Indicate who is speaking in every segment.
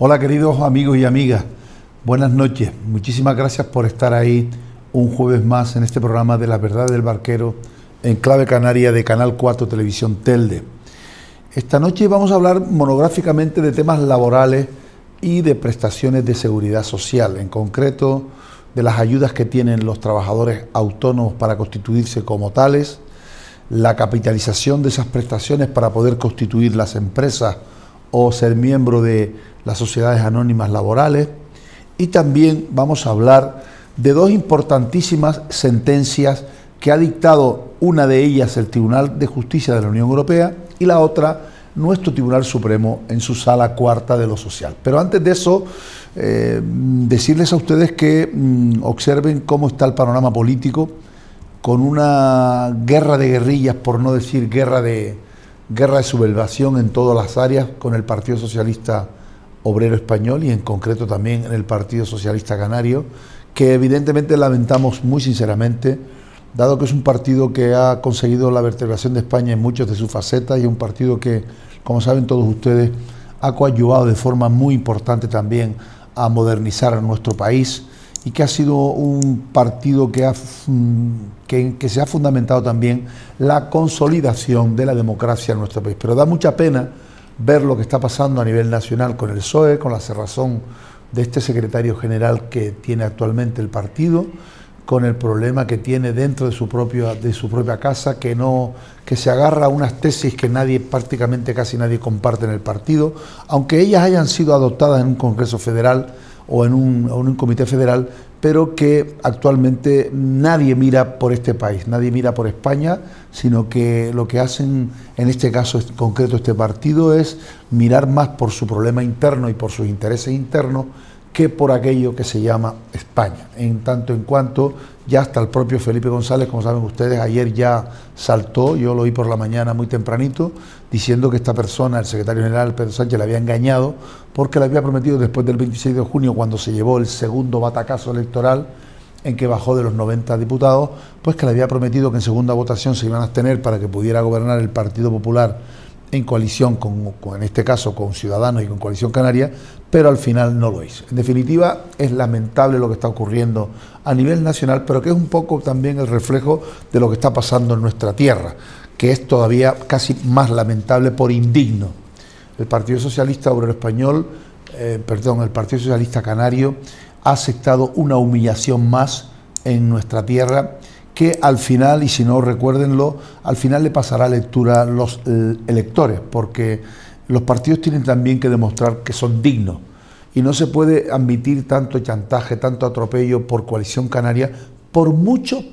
Speaker 1: Hola queridos amigos y amigas, buenas noches. Muchísimas gracias por estar ahí un jueves más en este programa de La Verdad del Barquero en clave canaria de Canal 4 Televisión Telde. Esta noche vamos a hablar monográficamente de temas laborales y de prestaciones de seguridad social, en concreto de las ayudas que tienen los trabajadores autónomos para constituirse como tales, la capitalización de esas prestaciones para poder constituir las empresas o ser miembro de las sociedades anónimas laborales, y también vamos a hablar de dos importantísimas sentencias que ha dictado una de ellas el Tribunal de Justicia de la Unión Europea y la otra nuestro Tribunal Supremo en su sala cuarta de lo social. Pero antes de eso, decirles a ustedes que observen cómo está el panorama político, con una guerra de guerrillas, por no decir guerra de sublevación en todas las áreas, con el Partido Socialista Obrero Español y en concreto también en el Partido Socialista Canario, que evidentemente lamentamos muy sinceramente, dado que es un partido que ha conseguido la vertebración de España en muchas de sus facetas y un partido que, como saben todos ustedes, ha coadyuvado de forma muy importante también a modernizar a nuestro país y que ha sido un partido que se ha fundamentado también la consolidación de la democracia en nuestro país. Pero da mucha pena ver lo que está pasando a nivel nacional con el PSOE, con la cerrazón de este secretario general que tiene actualmente el partido, con el problema que tiene dentro de su propia casa, que se agarra a unas tesis que prácticamente casi nadie comparte en el partido, aunque ellas hayan sido adoptadas en un Congreso Federal o en un comité federal, pero que actualmente nadie mira por este país, nadie mira por España, sino que lo que hacen en este caso en concreto este partido es mirar más por su problema interno y por sus intereses internos que por aquello que se llama España. En tanto en cuanto ya hasta el propio Felipe González, como saben ustedes, ayer ya saltó, yo lo oí por la mañana muy tempranito, diciendo que esta persona, el secretario general Pedro Sánchez, le había engañado porque le había prometido después del 26 de junio, cuando se llevó el segundo batacazo electoral, en que bajó de los 90 diputados, pues que le había prometido que en segunda votación se iban a abstener para que pudiera gobernar el Partido Popular en coalición en este caso con Ciudadanos y con Coalición Canaria, pero al final no lo hizo. En definitiva, es lamentable lo que está ocurriendo a nivel nacional, pero que es un poco también el reflejo de lo que está pasando en nuestra tierra, que es todavía casi más lamentable por indigno. El Partido Socialista Obrero Español, el Partido Socialista Canario, ha aceptado una humillación más en nuestra tierra, que al final, y si no recuérdenlo, al final le pasará lectura a los electores, porque los partidos tienen también que demostrar que son dignos y no se puede admitir tanto chantaje, tanto atropello por Coalición Canaria, por mucho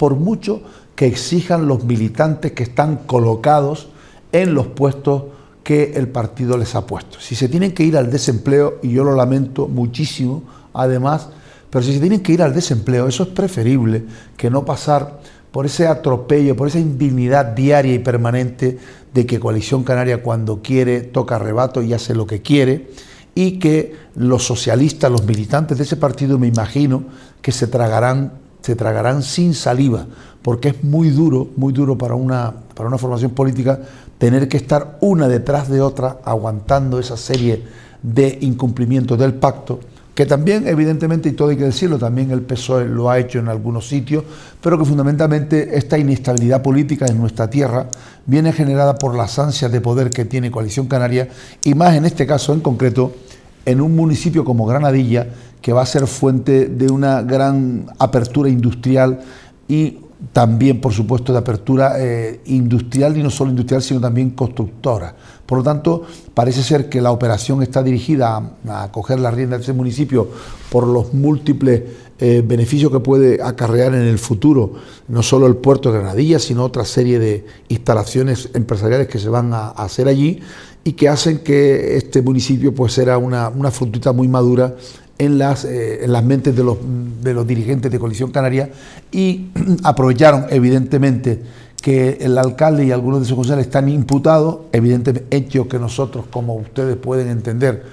Speaker 1: que exijan los militantes que están colocados en los puestos que el partido les ha puesto. Si se tienen que ir al desempleo, y yo lo lamento muchísimo, además, pero si se tienen que ir al desempleo, eso es preferible que no pasar por ese atropello, por esa indignidad diaria y permanente de que Coalición Canaria cuando quiere toca arrebato y hace lo que quiere, y que los socialistas, los militantes de ese partido, me imagino que se tragarán sin saliva, porque es muy duro para una formación política tener que estar una detrás de otra aguantando esa serie de incumplimientos del pacto, que también, evidentemente, y todo hay que decirlo, también el PSOE lo ha hecho en algunos sitios, pero que fundamentalmente esta inestabilidad política en nuestra tierra viene generada por las ansias de poder que tiene Coalición Canaria, y más en este caso en concreto, en un municipio como Granadilla, que va a ser fuente de una gran apertura industrial y también, por supuesto, de apertura industrial, y no solo industrial, sino también constructora. Por lo tanto, parece ser que la operación está dirigida a coger las riendas de ese municipio por los múltiples beneficios que puede acarrear en el futuro, no solo el puerto de Granadilla, sino otra serie de instalaciones empresariales que se van a hacer allí y que hacen que este municipio pues sea una frutita muy madura en las mentes de los dirigentes de Coalición Canaria, y aprovecharon evidentemente que el alcalde y algunos de sus concejales están imputados, evidentemente hechos que nosotros, como ustedes pueden entender,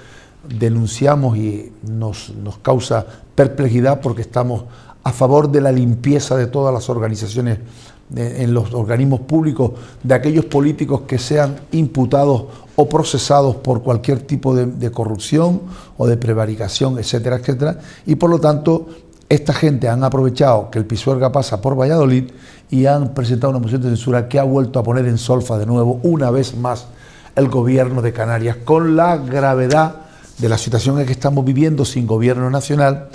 Speaker 1: denunciamos y nos causa perplejidad, porque estamos a favor de la limpieza de todas las organizaciones, en los organismos públicos, de aquellos políticos que sean imputados o procesados por cualquier tipo de corrupción o de prevaricación, etcétera, etcétera, y por lo tanto esta gente han aprovechado que el Pisuerga pasa por Valladolid y han presentado una moción de censura que ha vuelto a poner en solfa de nuevo, una vez más, el gobierno de Canarias, con la gravedad de la situación en que estamos viviendo sin gobierno nacional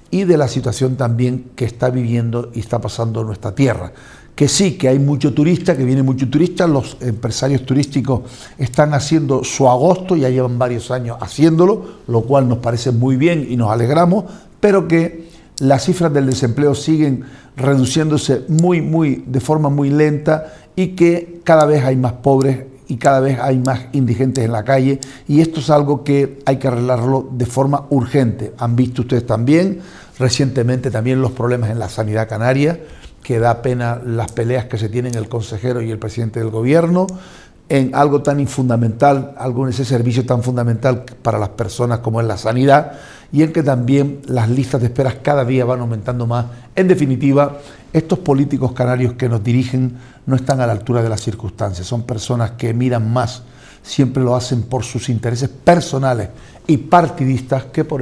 Speaker 1: y de la situación también que está viviendo y está pasando en nuestra tierra. Que sí, que hay mucho turista, que viene mucho turista, los empresarios turísticos están haciendo su agosto, ya llevan varios años haciéndolo, lo cual nos parece muy bien y nos alegramos, pero que las cifras del desempleo siguen reduciéndose de forma muy lenta y que cada vez hay más pobres y cada vez hay más indigentes en la calle, y esto es algo que hay que arreglarlo de forma urgente. Han visto ustedes también recientemente también los problemas en la sanidad canaria, que da pena las peleas que se tienen el consejero y el presidente del gobierno en algo tan infundamental, algo en ese servicio tan fundamental para las personas como es la sanidad, y en que también las listas de esperas cada día van aumentando más. En definitiva, estos políticos canarios que nos dirigen no están a la altura de las circunstancias, son personas que miran más, siempre lo hacen por sus intereses personales y partidistas que por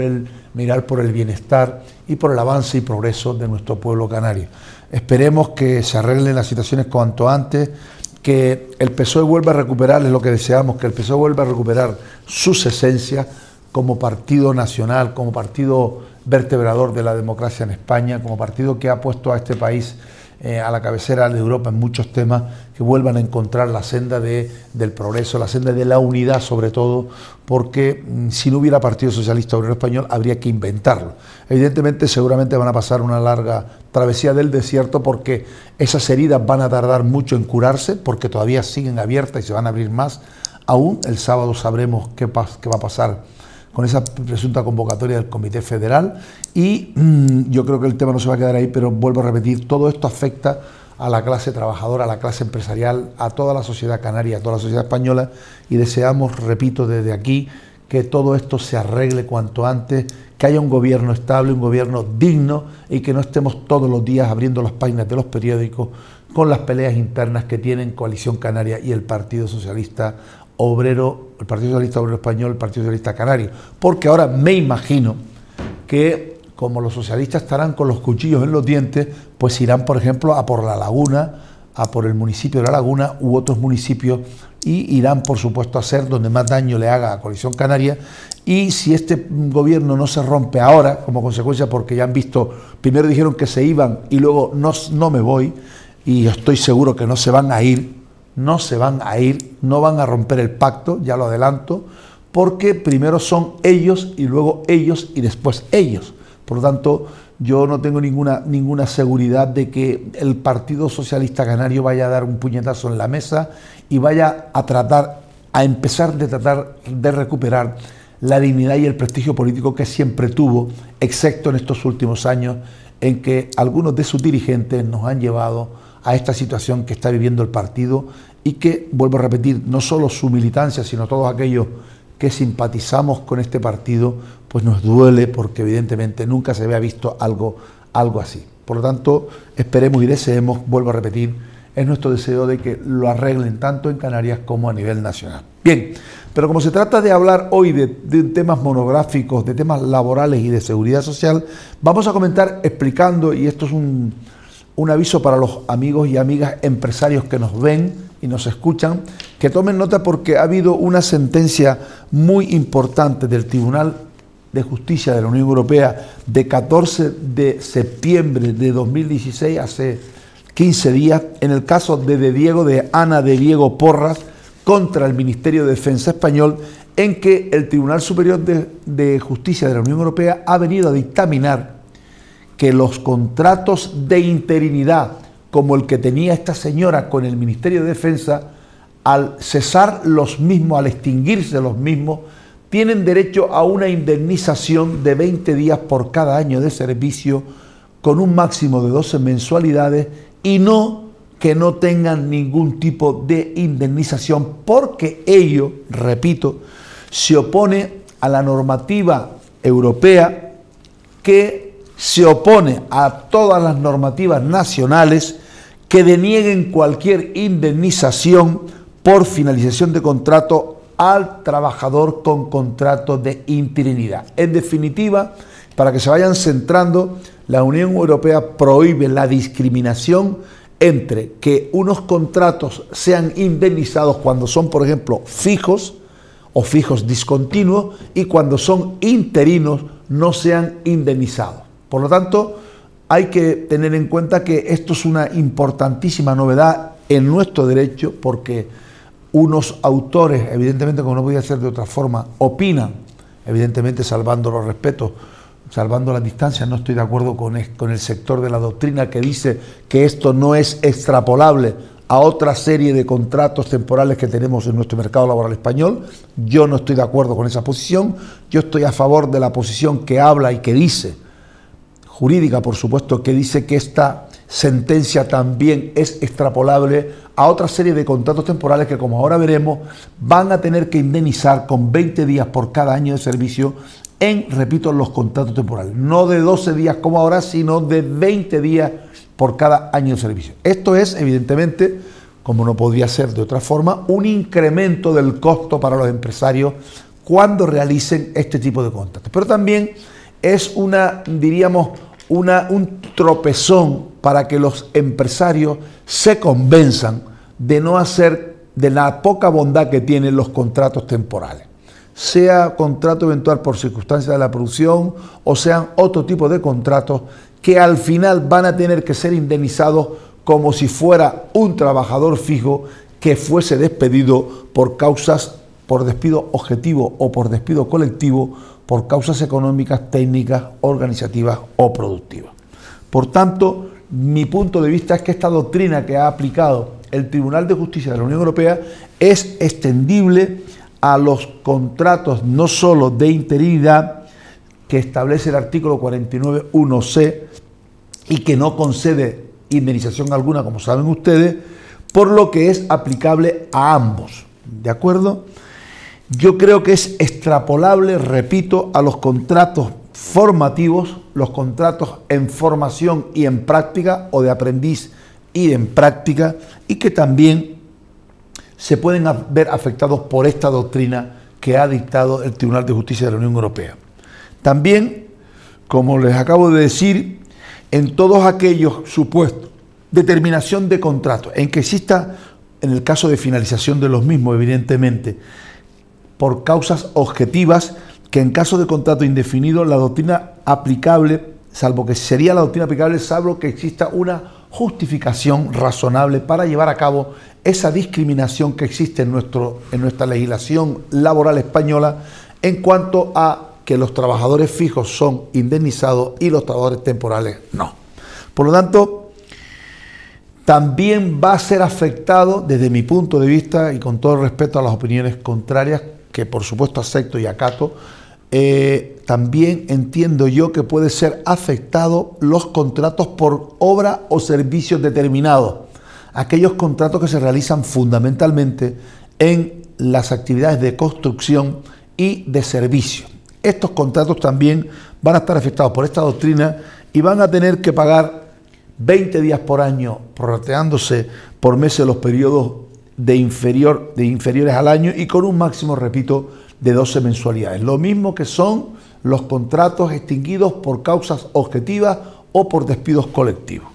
Speaker 1: mirar por el bienestar y por el avance y progreso de nuestro pueblo canario. Esperemos que se arreglen las situaciones cuanto antes, que el PSOE vuelva a recuperar, es lo que deseamos, que el PSOE vuelva a recuperar sus esencias como partido nacional, como partido vertebrador de la democracia en España, como partido que ha puesto a este país a la cabecera de Europa en muchos temas, que vuelvan a encontrar la senda del progreso, la senda de la unidad sobre todo, porque si no hubiera Partido Socialista Obrero Español habría que inventarlo. Evidentemente seguramente van a pasar una larga travesía del desierto, porque esas heridas van a tardar mucho en curarse, porque todavía siguen abiertas y se van a abrir más. Aún el sábado sabremos qué va a pasar con esa presunta convocatoria del Comité Federal, y yo creo que el tema no se va a quedar ahí, pero vuelvo a repetir, todo esto afecta a la clase trabajadora, a la clase empresarial, a toda la sociedad canaria, a toda la sociedad española, y deseamos, repito, desde aquí, que todo esto se arregle cuanto antes, que haya un gobierno estable, un gobierno digno, y que no estemos todos los días abriendo las páginas de los periódicos con las peleas internas que tienen Coalición Canaria y el Partido Socialista Obrero, el Partido Socialista Obrero Español, el Partido Socialista Canario, porque ahora me imagino que como los socialistas estarán con los cuchillos en los dientes, pues irán, por ejemplo, a por La Laguna, a por el municipio de La Laguna u otros municipios, y irán, por supuesto, a ser donde más daño le haga a Coalición Canaria. Y si este gobierno no se rompe ahora, como consecuencia, porque ya han visto, primero dijeron que se iban y luego no me voy, y estoy seguro que no se van a ir, no van a romper el pacto, ya lo adelanto, porque primero son ellos y luego ellos y después ellos. Por lo tanto, yo no tengo ninguna seguridad de que el Partido Socialista Canario vaya a dar un puñetazo en la mesa y vaya a empezar de recuperar la dignidad y el prestigio político que siempre tuvo, excepto en estos últimos años en que algunos de sus dirigentes nos han llevado a esta situación que está viviendo el partido, y que, vuelvo a repetir, no solo su militancia, sino todos aquellos que simpatizamos con este partido, pues nos duele, porque evidentemente nunca se había visto algo así. Por lo tanto, esperemos y deseemos, vuelvo a repetir, es nuestro deseo de que lo arreglen tanto en Canarias como a nivel nacional. Bien, pero como se trata de hablar hoy de temas monográficos, de temas laborales y de seguridad social, vamos a comentar explicando, y esto es un aviso para los amigos y amigas empresarios que nos ven y nos escuchan, que tomen nota, porque ha habido una sentencia muy importante del Tribunal de Justicia de la Unión Europea de 14 de septiembre de 2016, hace 15 días, en el caso de Ana de Diego Porras contra el Ministerio de Defensa español, en que el Tribunal Superior de Justicia de la Unión Europea ha venido a dictaminar que los contratos de interinidad, como el que tenía esta señora con el Ministerio de Defensa, al cesar los mismos, al extinguirse los mismos, tienen derecho a una indemnización de 20 días por cada año de servicio, con un máximo de 12 mensualidades, y que no tengan ningún tipo de indemnización, porque ello, repito, se opone a la normativa europea, que se opone a todas las normativas nacionales que denieguen cualquier indemnización por finalización de contrato al trabajador con contrato de interinidad. En definitiva, para que se vayan centrando, la Unión Europea prohíbe la discriminación entre que unos contratos sean indemnizados cuando son, por ejemplo, fijos o fijos discontinuos, y cuando son interinos no sean indemnizados. Por lo tanto, hay que tener en cuenta que esto es una importantísima novedad en nuestro derecho, porque unos autores, evidentemente, como no podía ser de otra forma, opinan, evidentemente salvando los respetos, salvando las distancias. No estoy de acuerdo con el sector de la doctrina que dice que esto no es extrapolable a otra serie de contratos temporales que tenemos en nuestro mercado laboral español. Yo no estoy de acuerdo con esa posición. Yo estoy a favor de la posición que habla y que dice, jurídica por supuesto, que dice que esta sentencia también es extrapolable a otra serie de contratos temporales que, como ahora veremos, van a tener que indemnizar con 20 días por cada año de servicio en, repito, los contratos temporales. No de 12 días como ahora, sino de 20 días por cada año de servicio. Esto es, evidentemente, como no podría ser de otra forma, un incremento del costo para los empresarios cuando realicen este tipo de contratos. Pero también es diríamos, un tropezón para que los empresarios se convenzan de no hacer, de la poca bondad que tienen los contratos temporales, sea contrato eventual por circunstancias de la producción o sean otro tipo de contratos que al final van a tener que ser indemnizados como si fuera un trabajador fijo que fuese despedido por despido objetivo o por despido colectivo, por causas económicas, técnicas, organizativas o productivas. Por tanto, mi punto de vista es que esta doctrina que ha aplicado el Tribunal de Justicia de la Unión Europea es extendible a los contratos no solo de interinidad que establece el artículo 49.1c y que no concede indemnización alguna, como saben ustedes, por lo que es aplicable a ambos. ¿De acuerdo? Yo creo que es extrapolable, repito, a los contratos formativos, los contratos en formación y en práctica, o de aprendiz y en práctica, y que también se pueden ver afectados por esta doctrina que ha dictado el Tribunal de Justicia de la Unión Europea. También, como les acabo de decir, en todos aquellos supuestos de terminación de contratos en que exista, en el caso de finalización de los mismos, evidentemente, por causas objetivas, que en caso de contrato indefinido, la doctrina aplicable, salvo que exista una justificación razonable para llevar a cabo esa discriminación que existe en nuestra legislación laboral española en cuanto a que los trabajadores fijos son indemnizados y los trabajadores temporales no. Por lo tanto, también va a ser afectado, desde mi punto de vista, y con todo el respeto a las opiniones contrarias, que por supuesto acepto y acato, también entiendo yo que puede ser afectado los contratos por obra o servicios determinados, aquellos contratos que se realizan fundamentalmente en las actividades de construcción y de servicio. Estos contratos también van a estar afectados por esta doctrina y van a tener que pagar 20 días por año, prorrateándose por meses los periodos de inferiores al año y con un máximo, repito, de 12 mensualidades. Lo mismo que son los contratos extinguidos por causas objetivas o por despidos colectivos.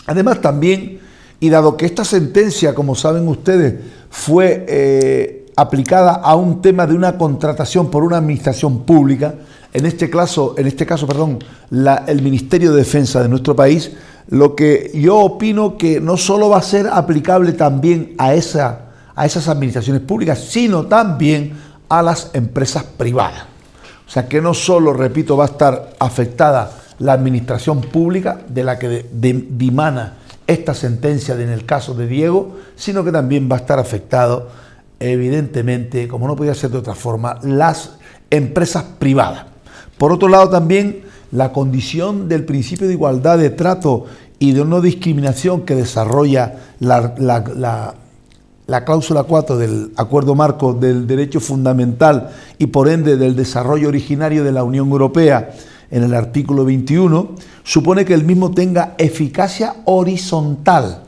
Speaker 1: Además también, y dado que esta sentencia, como saben ustedes, fue aplicada a un tema de una contratación por una administración pública, en este caso, el Ministerio de Defensa de nuestro país, lo que yo opino que no solo va a ser aplicable también a esas administraciones públicas, sino también a las empresas privadas. O sea que no solo, repito, va a estar afectada la administración pública de la que dimana esta sentencia en el caso de Diego, sino que también va a estar afectado, evidentemente, como no podía ser de otra forma, las empresas privadas. Por otro lado, también la condición del principio de igualdad de trato y de no discriminación que desarrolla la cláusula 4 del Acuerdo Marco del Derecho Fundamental y por ende del desarrollo originario de la Unión Europea en el artículo 21, supone que el mismo tenga eficacia horizontal,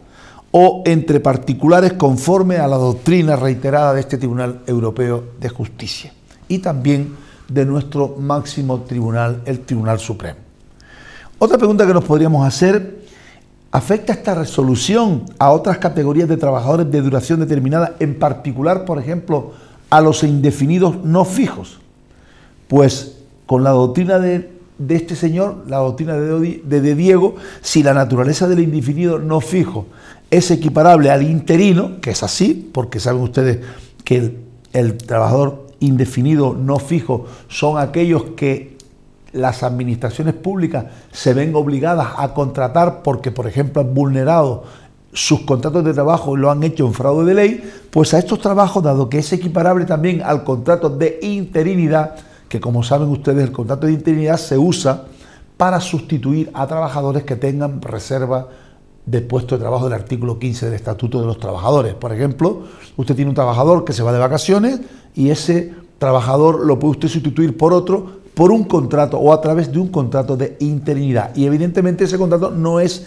Speaker 1: o entre particulares conforme a la doctrina reiterada de este Tribunal Europeo de Justicia y también de nuestro máximo tribunal, el Tribunal Supremo. Otra pregunta que nos podríamos hacer: ¿afecta esta resolución a otras categorías de trabajadores de duración determinada, en particular, por ejemplo, a los indefinidos no fijos? Pues con la doctrina de este señor, la doctrina de Diego, si la naturaleza del indefinido no fijo es equiparable al interino, que es así, porque saben ustedes que el trabajador indefinido no fijo son aquellos que las administraciones públicas se ven obligadas a contratar porque, por ejemplo, han vulnerado sus contratos de trabajo y lo han hecho en fraude de ley, pues a estos trabajos, dado que es equiparable también al contrato de interinidad, que como saben ustedes el contrato de interinidad se usa para sustituir a trabajadores que tengan reserva de puesto de trabajo del artículo 15 del Estatuto de los Trabajadores. Por ejemplo, usted tiene un trabajador que se va de vacaciones y ese trabajador lo puede usted sustituir por otro, por un contrato o a través de un contrato de interinidad. Y evidentemente ese contrato no es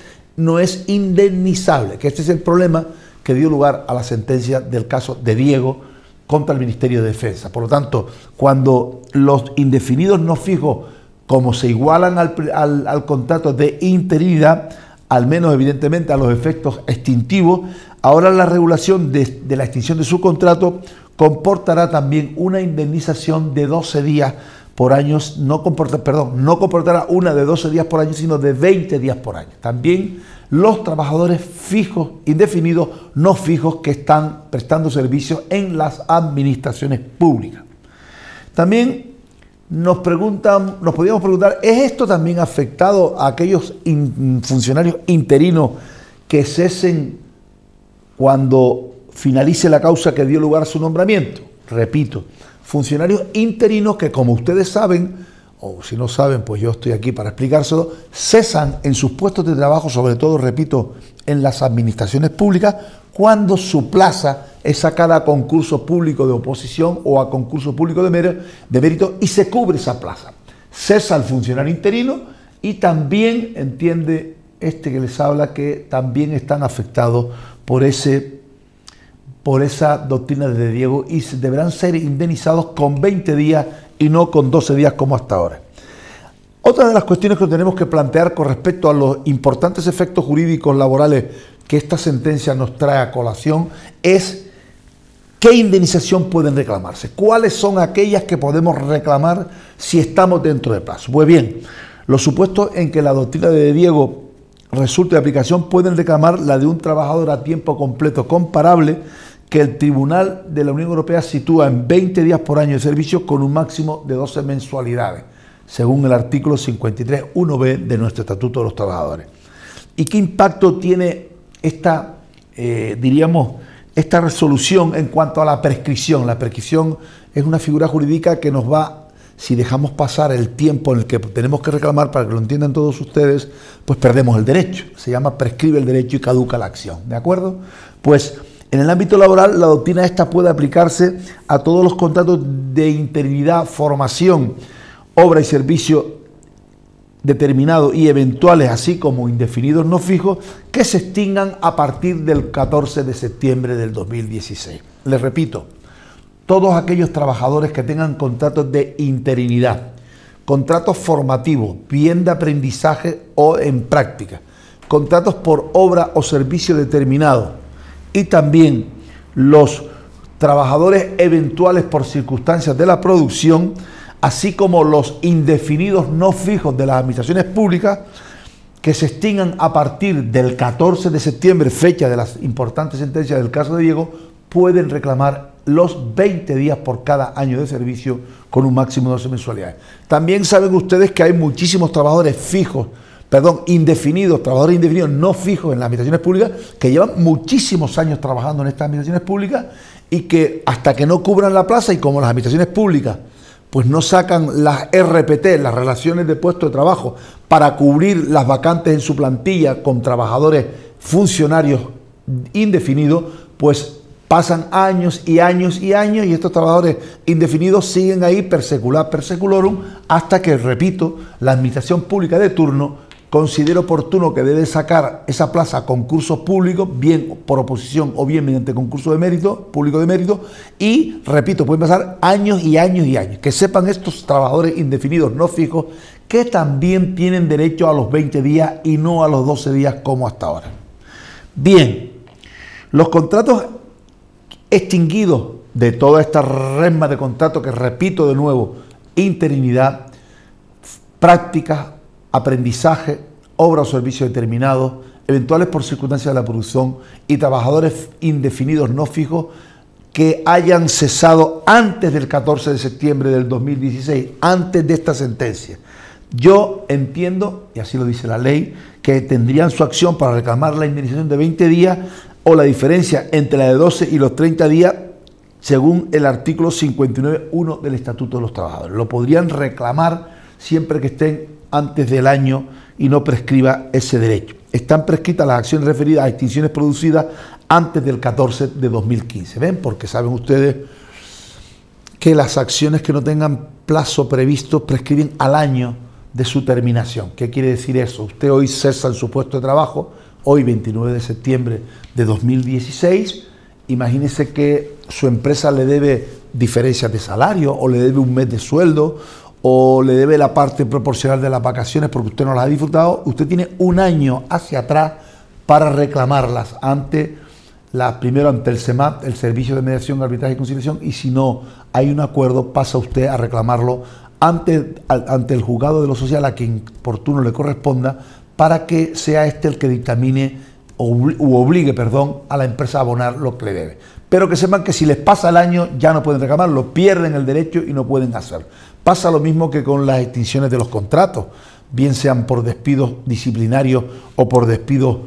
Speaker 1: indemnizable, que este es el problema que dio lugar a la sentencia del caso de Diego contra el Ministerio de Defensa. Por lo tanto, cuando los indefinidos no fijos, como se igualan al contrato de interinidad, al menos evidentemente a los efectos extintivos, ahora la regulación de la extinción de su contrato comportará también una indemnización de 12 días por año, no comportará una de 12 días por año, sino de 20 días por año. También los trabajadores fijos, indefinidos, no fijos, que están prestando servicios en las administraciones públicas. También nos podríamos preguntar, ¿es esto también afectado a aquellos funcionarios interinos que cesen cuando finalice la causa que dio lugar a su nombramiento? Repito, funcionarios interinos que, como ustedes saben, o si no saben, pues yo estoy aquí para explicárselo, cesan en sus puestos de trabajo, sobre todo, repito, en las administraciones públicas, cuando su plaza es sacada a concurso público de oposición o a concurso público de mérito y se cubre esa plaza. Cesa el funcionario interino y también entiende este que les habla que también están afectados por esa doctrina de Diego y deberán ser indemnizados con 20 días y no con 12 días como hasta ahora. Otra de las cuestiones que tenemos que plantear con respecto a los importantes efectos jurídicos laborales que esta sentencia nos trae a colación es qué indemnización pueden reclamarse, cuáles son aquellas que podemos reclamar si estamos dentro de plazo. Pues bien, los supuestos en que la doctrina de Diego resulte de aplicación pueden reclamar la de un trabajador a tiempo completo comparable que el Tribunal de la Unión Europea sitúa en 20 días por año de servicio con un máximo de 12 mensualidades, según el artículo 53.1b de nuestro Estatuto de los Trabajadores. ¿Y qué impacto tiene esta resolución en cuanto a la prescripción? La prescripción es una figura jurídica que nos va, si dejamos pasar el tiempo en el que tenemos que reclamar, para que lo entiendan todos ustedes, pues perdemos el derecho. Se llama prescribe el derecho y caduca la acción, ¿de acuerdo? Pues en el ámbito laboral, la doctrina esta puede aplicarse a todos los contratos de interinidad, formación, obra y servicio determinados y eventuales, así como indefinidos no fijos, que se extingan a partir del 14 de septiembre del 2016. Les repito, todos aquellos trabajadores que tengan contratos de interinidad, contratos formativos, bien de aprendizaje o en práctica, contratos por obra o servicio determinado, y también los trabajadores eventuales por circunstancias de la producción, así como los indefinidos no fijos de las administraciones públicas, que se extingan a partir del 14 de septiembre, fecha de las importantes sentencias del caso de Diego, pueden reclamar los 20 días por cada año de servicio con un máximo de 12 mensualidades. También saben ustedes que hay muchísimos trabajadores indefinidos, trabajadores indefinidos no fijos en las administraciones públicas, que llevan muchísimos años trabajando en estas administraciones públicas y que hasta que no cubran la plaza, y como las administraciones públicas pues no sacan las RPT, las relaciones de puesto de trabajo, para cubrir las vacantes en su plantilla con trabajadores funcionarios indefinidos, pues pasan años y años y años y estos trabajadores indefinidos siguen ahí per secular per seculorum hasta que, repito, la administración pública de turno considere oportuno que debe sacar esa plaza a concursos públicos, bien por oposición o bien mediante concurso de mérito, público de mérito, y, repito, pueden pasar años y años y años. Que sepan estos trabajadores indefinidos no fijos que también tienen derecho a los 20 días y no a los 12 días como hasta ahora. Bien, los contratos extinguidos de toda esta resma de contratos que, repito de nuevo, interinidad, prácticas, aprendizaje, obra o servicio determinado, eventuales por circunstancias de la producción y trabajadores indefinidos no fijos que hayan cesado antes del 14 de septiembre del 2016, antes de esta sentencia. Yo entiendo, y así lo dice la ley, que tendrían su acción para reclamar la indemnización de 20 días o la diferencia entre la de 12 y los 30 días según el artículo 59.1 del Estatuto de los Trabajadores. Lo podrían reclamar siempre que estén antes del año y no prescriba ese derecho. Están prescritas las acciones referidas a extinciones producidas antes del 14 de 2015. ¿Ven? Porque saben ustedes que las acciones que no tengan plazo previsto prescriben al año de su terminación. ¿Qué quiere decir eso? Usted hoy cesa en su puesto de trabajo, hoy 29 de septiembre de 2016, imagínese que su empresa le debe diferencias de salario o le debe un mes de sueldo o le debe la parte proporcional de las vacaciones porque usted no las ha disfrutado. Usted tiene un año hacia atrás para reclamarlas primero ante el SEMAT, el Servicio de Mediación, Arbitraje y Conciliación, y si no hay un acuerdo, pasa usted a reclamarlo ante el juzgado de lo social a quien oportuno le corresponda, para que sea este el que dictamine u obligue a la empresa a abonar lo que le debe. Pero que sepan que si les pasa el año ya no pueden reclamarlo, pierden el derecho y no pueden hacerlo. Pasa lo mismo que con las extinciones de los contratos, bien sean por despidos disciplinarios o por despidos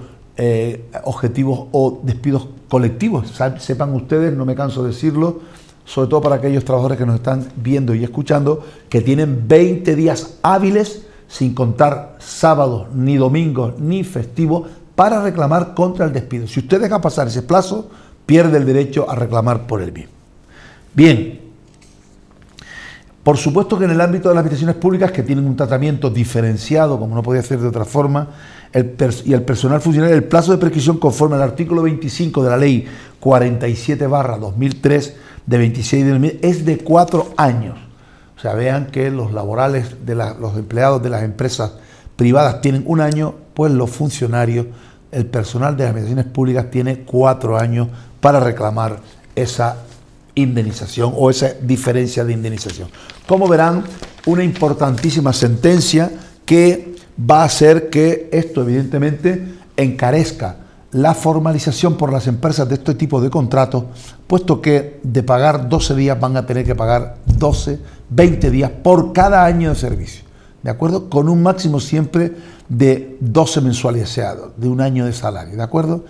Speaker 1: objetivos o despidos colectivos. Sepan ustedes, no me canso de decirlo, sobre todo para aquellos trabajadores que nos están viendo y escuchando, que tienen 20 días hábiles, sin contar sábados, ni domingos, ni festivos, para reclamar contra el despido. Si usted deja pasar ese plazo, pierde el derecho a reclamar por el mismo. Bien, por supuesto que en el ámbito de las administraciones públicas, que tienen un tratamiento diferenciado, como no podía ser de otra forma, y el personal funcionario, el plazo de prescripción conforme al artículo 25 de la Ley 47/2003 de 26 de 2000 es de 4 años. O sea, vean que los laborales de los empleados de las empresas privadas tienen 1 año, pues los funcionarios, el personal de las administraciones públicas tiene 4 años para reclamar esa indemnización o esa diferencia de indemnización. Como verán, una importantísima sentencia que va a hacer que esto evidentemente encarezca la formalización por las empresas de este tipo de contratos, puesto que de pagar 12 días van a tener que pagar 20 días por cada año de servicio, ¿de acuerdo? Con un máximo siempre de 12 mensualidades, o sea, de 1 año de salario, ¿de acuerdo?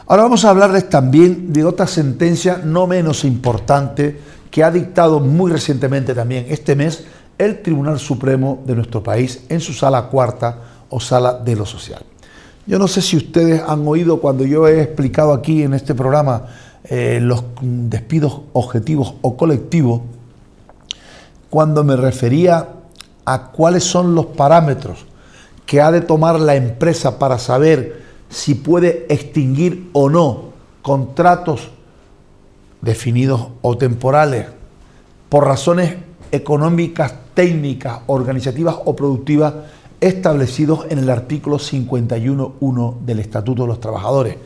Speaker 1: Ahora vamos a hablarles también de otra sentencia no menos importante que ha dictado muy recientemente también este mes el Tribunal Supremo de nuestro país en su sala cuarta o sala de lo social. Yo no sé si ustedes han oído cuando yo he explicado aquí en este programa los despidos objetivos o colectivos, cuando me refería a cuáles son los parámetros que ha de tomar la empresa para saber si puede extinguir o no contratos definidos o temporales por razones económicas, técnicas, organizativas o productivas establecidos en el artículo 51.1 del Estatuto de los Trabajadores,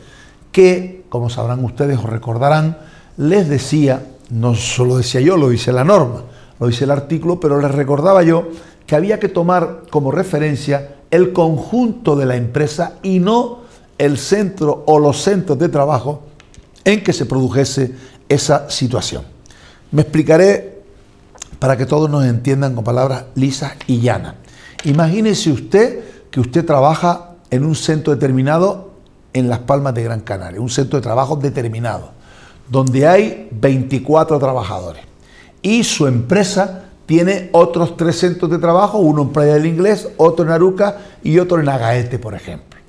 Speaker 1: que, como sabrán ustedes o recordarán, les decía, no solo decía yo, lo dice la norma, lo dice el artículo, pero les recordaba yo que había que tomar como referencia el conjunto de la empresa y no el centro o los centros de trabajo en que se produjese esa situación. Me explicaré para que todos nos entiendan con palabras lisas y llanas. Imagínese usted que usted trabaja en un centro determinado en Las Palmas de Gran Canaria, un centro de trabajo determinado, donde hay 24 trabajadores y su empresa tiene otros 3 centros de trabajo, uno en Playa del Inglés, otro en Aruca y otro en Agaete, por ejemplo,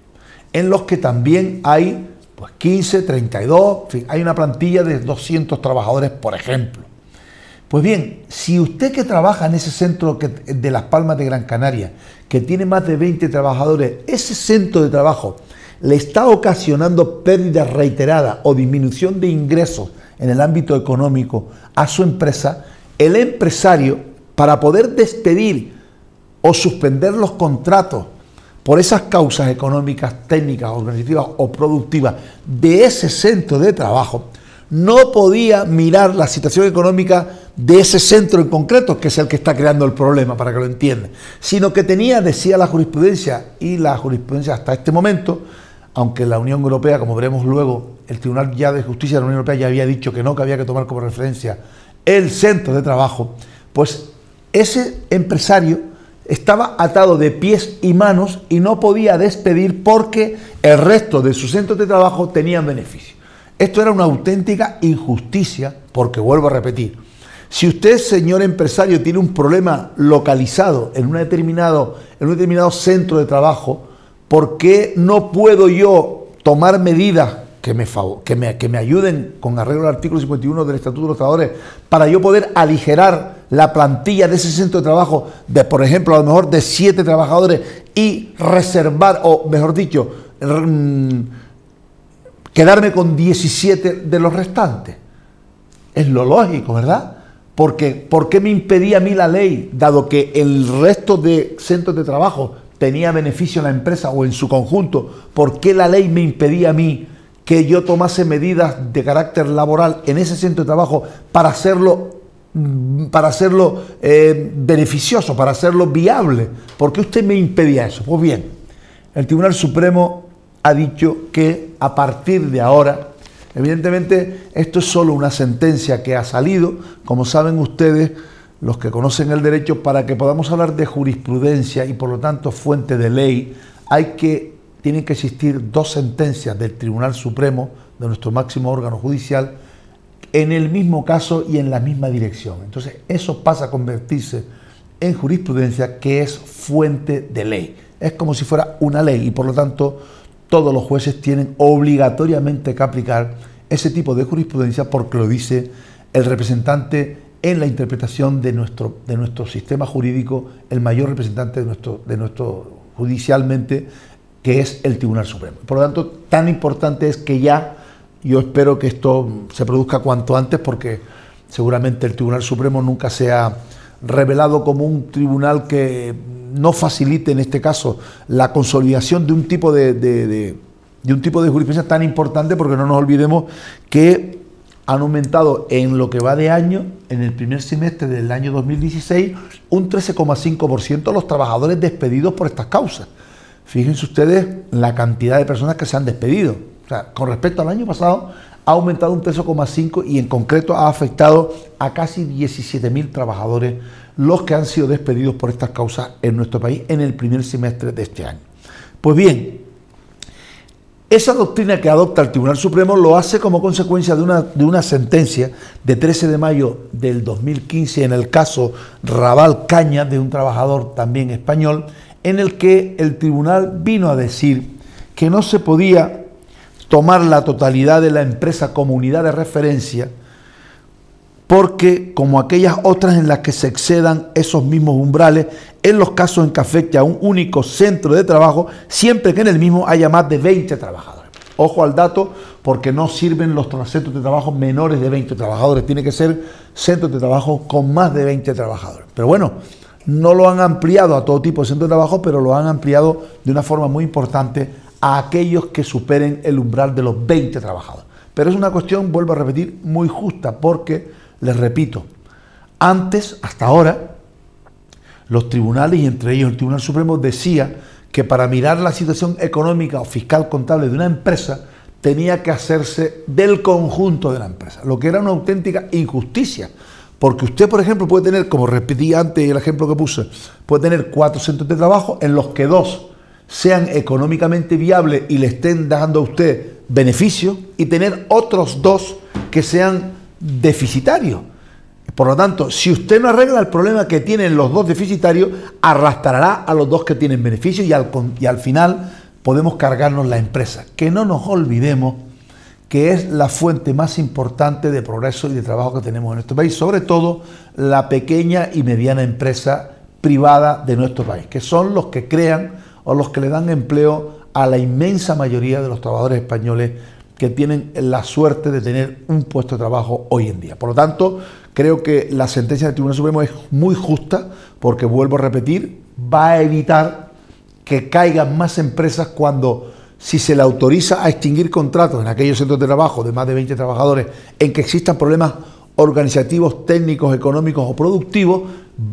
Speaker 1: en los que también hay pues 15, 32, en fin, hay una plantilla de 200 trabajadores, por ejemplo. Pues bien, si usted que trabaja en ese centro de Las Palmas de Gran Canaria, que tiene más de 20 trabajadores, ese centro de trabajo le está ocasionando pérdidas reiteradas o disminución de ingresos en el ámbito económico a su empresa, el empresario, para poder despedir o suspender los contratos por esas causas económicas, técnicas, organizativas o productivas de ese centro de trabajo, no podía mirar la situación económica de ese centro en concreto, que es el que está creando el problema, para que lo entiendan, sino que tenía, decía la jurisprudencia, y la jurisprudencia hasta este momento, aunque la Unión Europea, como veremos luego, el Tribunal ya de Justicia de la Unión Europea ya había dicho que no, que había que tomar como referencia el centro de trabajo, pues ese empresario estaba atado de pies y manos y no podía despedir porque el resto de sus centros de trabajo tenían beneficio. Esto era una auténtica injusticia, porque vuelvo a repetir, si usted, señor empresario, tiene un problema localizado en un determinado centro de trabajo, ¿por qué no puedo yo tomar medidas que me ayuden con arreglo al artículo 51 del Estatuto de los Trabajadores para yo poder aligerar la plantilla de ese centro de trabajo de, por ejemplo, a lo mejor de 7 trabajadores y reservar, o mejor dicho, quedarme con 17 de los restantes? Es lo lógico, ¿verdad? Porque ¿por qué me impedía a mí la ley, dado que el resto de centros de trabajo tenía beneficio en la empresa o en su conjunto? ¿Por qué la ley me impedía a mí que yo tomase medidas de carácter laboral en ese centro de trabajo para hacerlo beneficioso, para hacerlo viable? ¿Por qué usted me impedía eso? Pues bien, el Tribunal Supremo ha dicho que a partir de ahora, evidentemente esto es solo una sentencia que ha salido, como saben ustedes, los que conocen el derecho, para que podamos hablar de jurisprudencia y por lo tanto fuente de ley, tienen que existir 2 sentencias del Tribunal Supremo, de nuestro máximo órgano judicial, en el mismo caso y en la misma dirección. Entonces eso pasa a convertirse en jurisprudencia, que es fuente de ley. Es como si fuera una ley y por lo tanto todos los jueces tienen obligatoriamente que aplicar ese tipo de jurisprudencia, porque lo dice el representante en la interpretación de nuestro sistema jurídico, el mayor representante de nuestro judicialmente, que es el Tribunal Supremo. Por lo tanto, tan importante es que ya, yo espero que esto se produzca cuanto antes, porque seguramente el Tribunal Supremo nunca se ha revelado como un tribunal que no facilite, en este caso, la consolidación de un tipo de jurisprudencia tan importante, porque no nos olvidemos que han aumentado en lo que va de año, en el primer semestre del año 2016, un 13,5% los trabajadores despedidos por estas causas. Fíjense ustedes la cantidad de personas que se han despedido. O sea, con respecto al año pasado, ha aumentado un 13,5% y en concreto ha afectado a casi 17.000 trabajadores los que han sido despedidos por estas causas en nuestro país en el primer semestre de este año. Pues bien, esa doctrina que adopta el Tribunal Supremo lo hace como consecuencia de una sentencia de 13 de mayo del 2015 en el caso Raval Cañas, de un trabajador también español, en el que el tribunal vino a decir que no se podía tomar la totalidad de la empresa como unidad de referencia, porque como aquellas otras en las que se excedan esos mismos umbrales, en los casos en que afecte a un único centro de trabajo, siempre que en el mismo haya más de 20 trabajadores. Ojo al dato, porque no sirven los centros de trabajo menores de 20 trabajadores, tiene que ser centros de trabajo con más de 20 trabajadores. Pero bueno, no lo han ampliado a todo tipo de centros de trabajo, pero lo han ampliado de una forma muy importante a aquellos que superen el umbral de los 20 trabajadores. Pero es una cuestión, vuelvo a repetir, muy justa, porque, les repito, antes, hasta ahora, los tribunales, y entre ellos el Tribunal Supremo, decía que para mirar la situación económica o fiscal contable de una empresa tenía que hacerse del conjunto de la empresa, lo que era una auténtica injusticia. Porque usted, por ejemplo, puede tener, como repetí antes el ejemplo que puse, puede tener 4 centros de trabajo en los que 2 sean económicamente viables y le estén dando a usted beneficios, y tener otros 2 que sean deficitarios. Por lo tanto, si usted no arregla el problema que tienen los 2 deficitarios, arrastrará a los 2 que tienen beneficios y al final podemos cargarnos la empresa. Que no nos olvidemos que es la fuente más importante de progreso y de trabajo que tenemos en nuestro país, sobre todo la pequeña y mediana empresa privada de nuestro país, que son los que crean o los que le dan empleo a la inmensa mayoría de los trabajadores españoles que tienen la suerte de tener un puesto de trabajo hoy en día. Por lo tanto, creo que la sentencia del Tribunal Supremo es muy justa porque, vuelvo a repetir, va a evitar que caigan más empresas cuando, si se le autoriza a extinguir contratos en aquellos centros de trabajo de más de 20 trabajadores en que existan problemas organizativos, técnicos, económicos o productivos,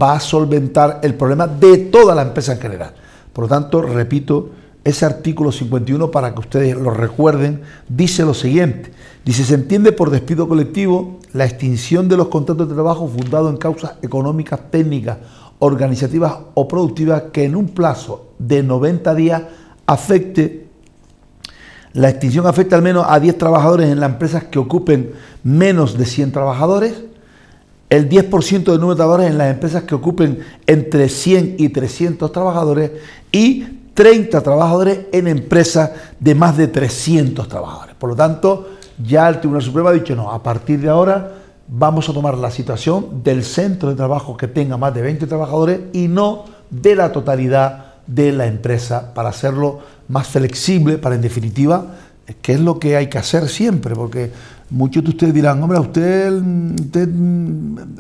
Speaker 1: va a solventar el problema de toda la empresa en general. Por lo tanto, repito, ese artículo 51, para que ustedes lo recuerden, dice lo siguiente. Dice: se entiende por despido colectivo la extinción de los contratos de trabajo fundados en causas económicas, técnicas, organizativas o productivas que en un plazo de 90 días la extinción afecta al menos a 10 trabajadores en las empresas que ocupen menos de 100 trabajadores, el 10% del número de trabajadores en las empresas que ocupen entre 100 y 300 trabajadores y 30 trabajadores en empresas de más de 300 trabajadores. Por lo tanto, ya el Tribunal Supremo ha dicho no, a partir de ahora vamos a tomar la situación del centro de trabajo que tenga más de 20 trabajadores y no de la totalidad de la empresa, para hacerlo más flexible, para, en definitiva, que es lo que hay que hacer siempre, porque muchos de ustedes dirán: hombre, usted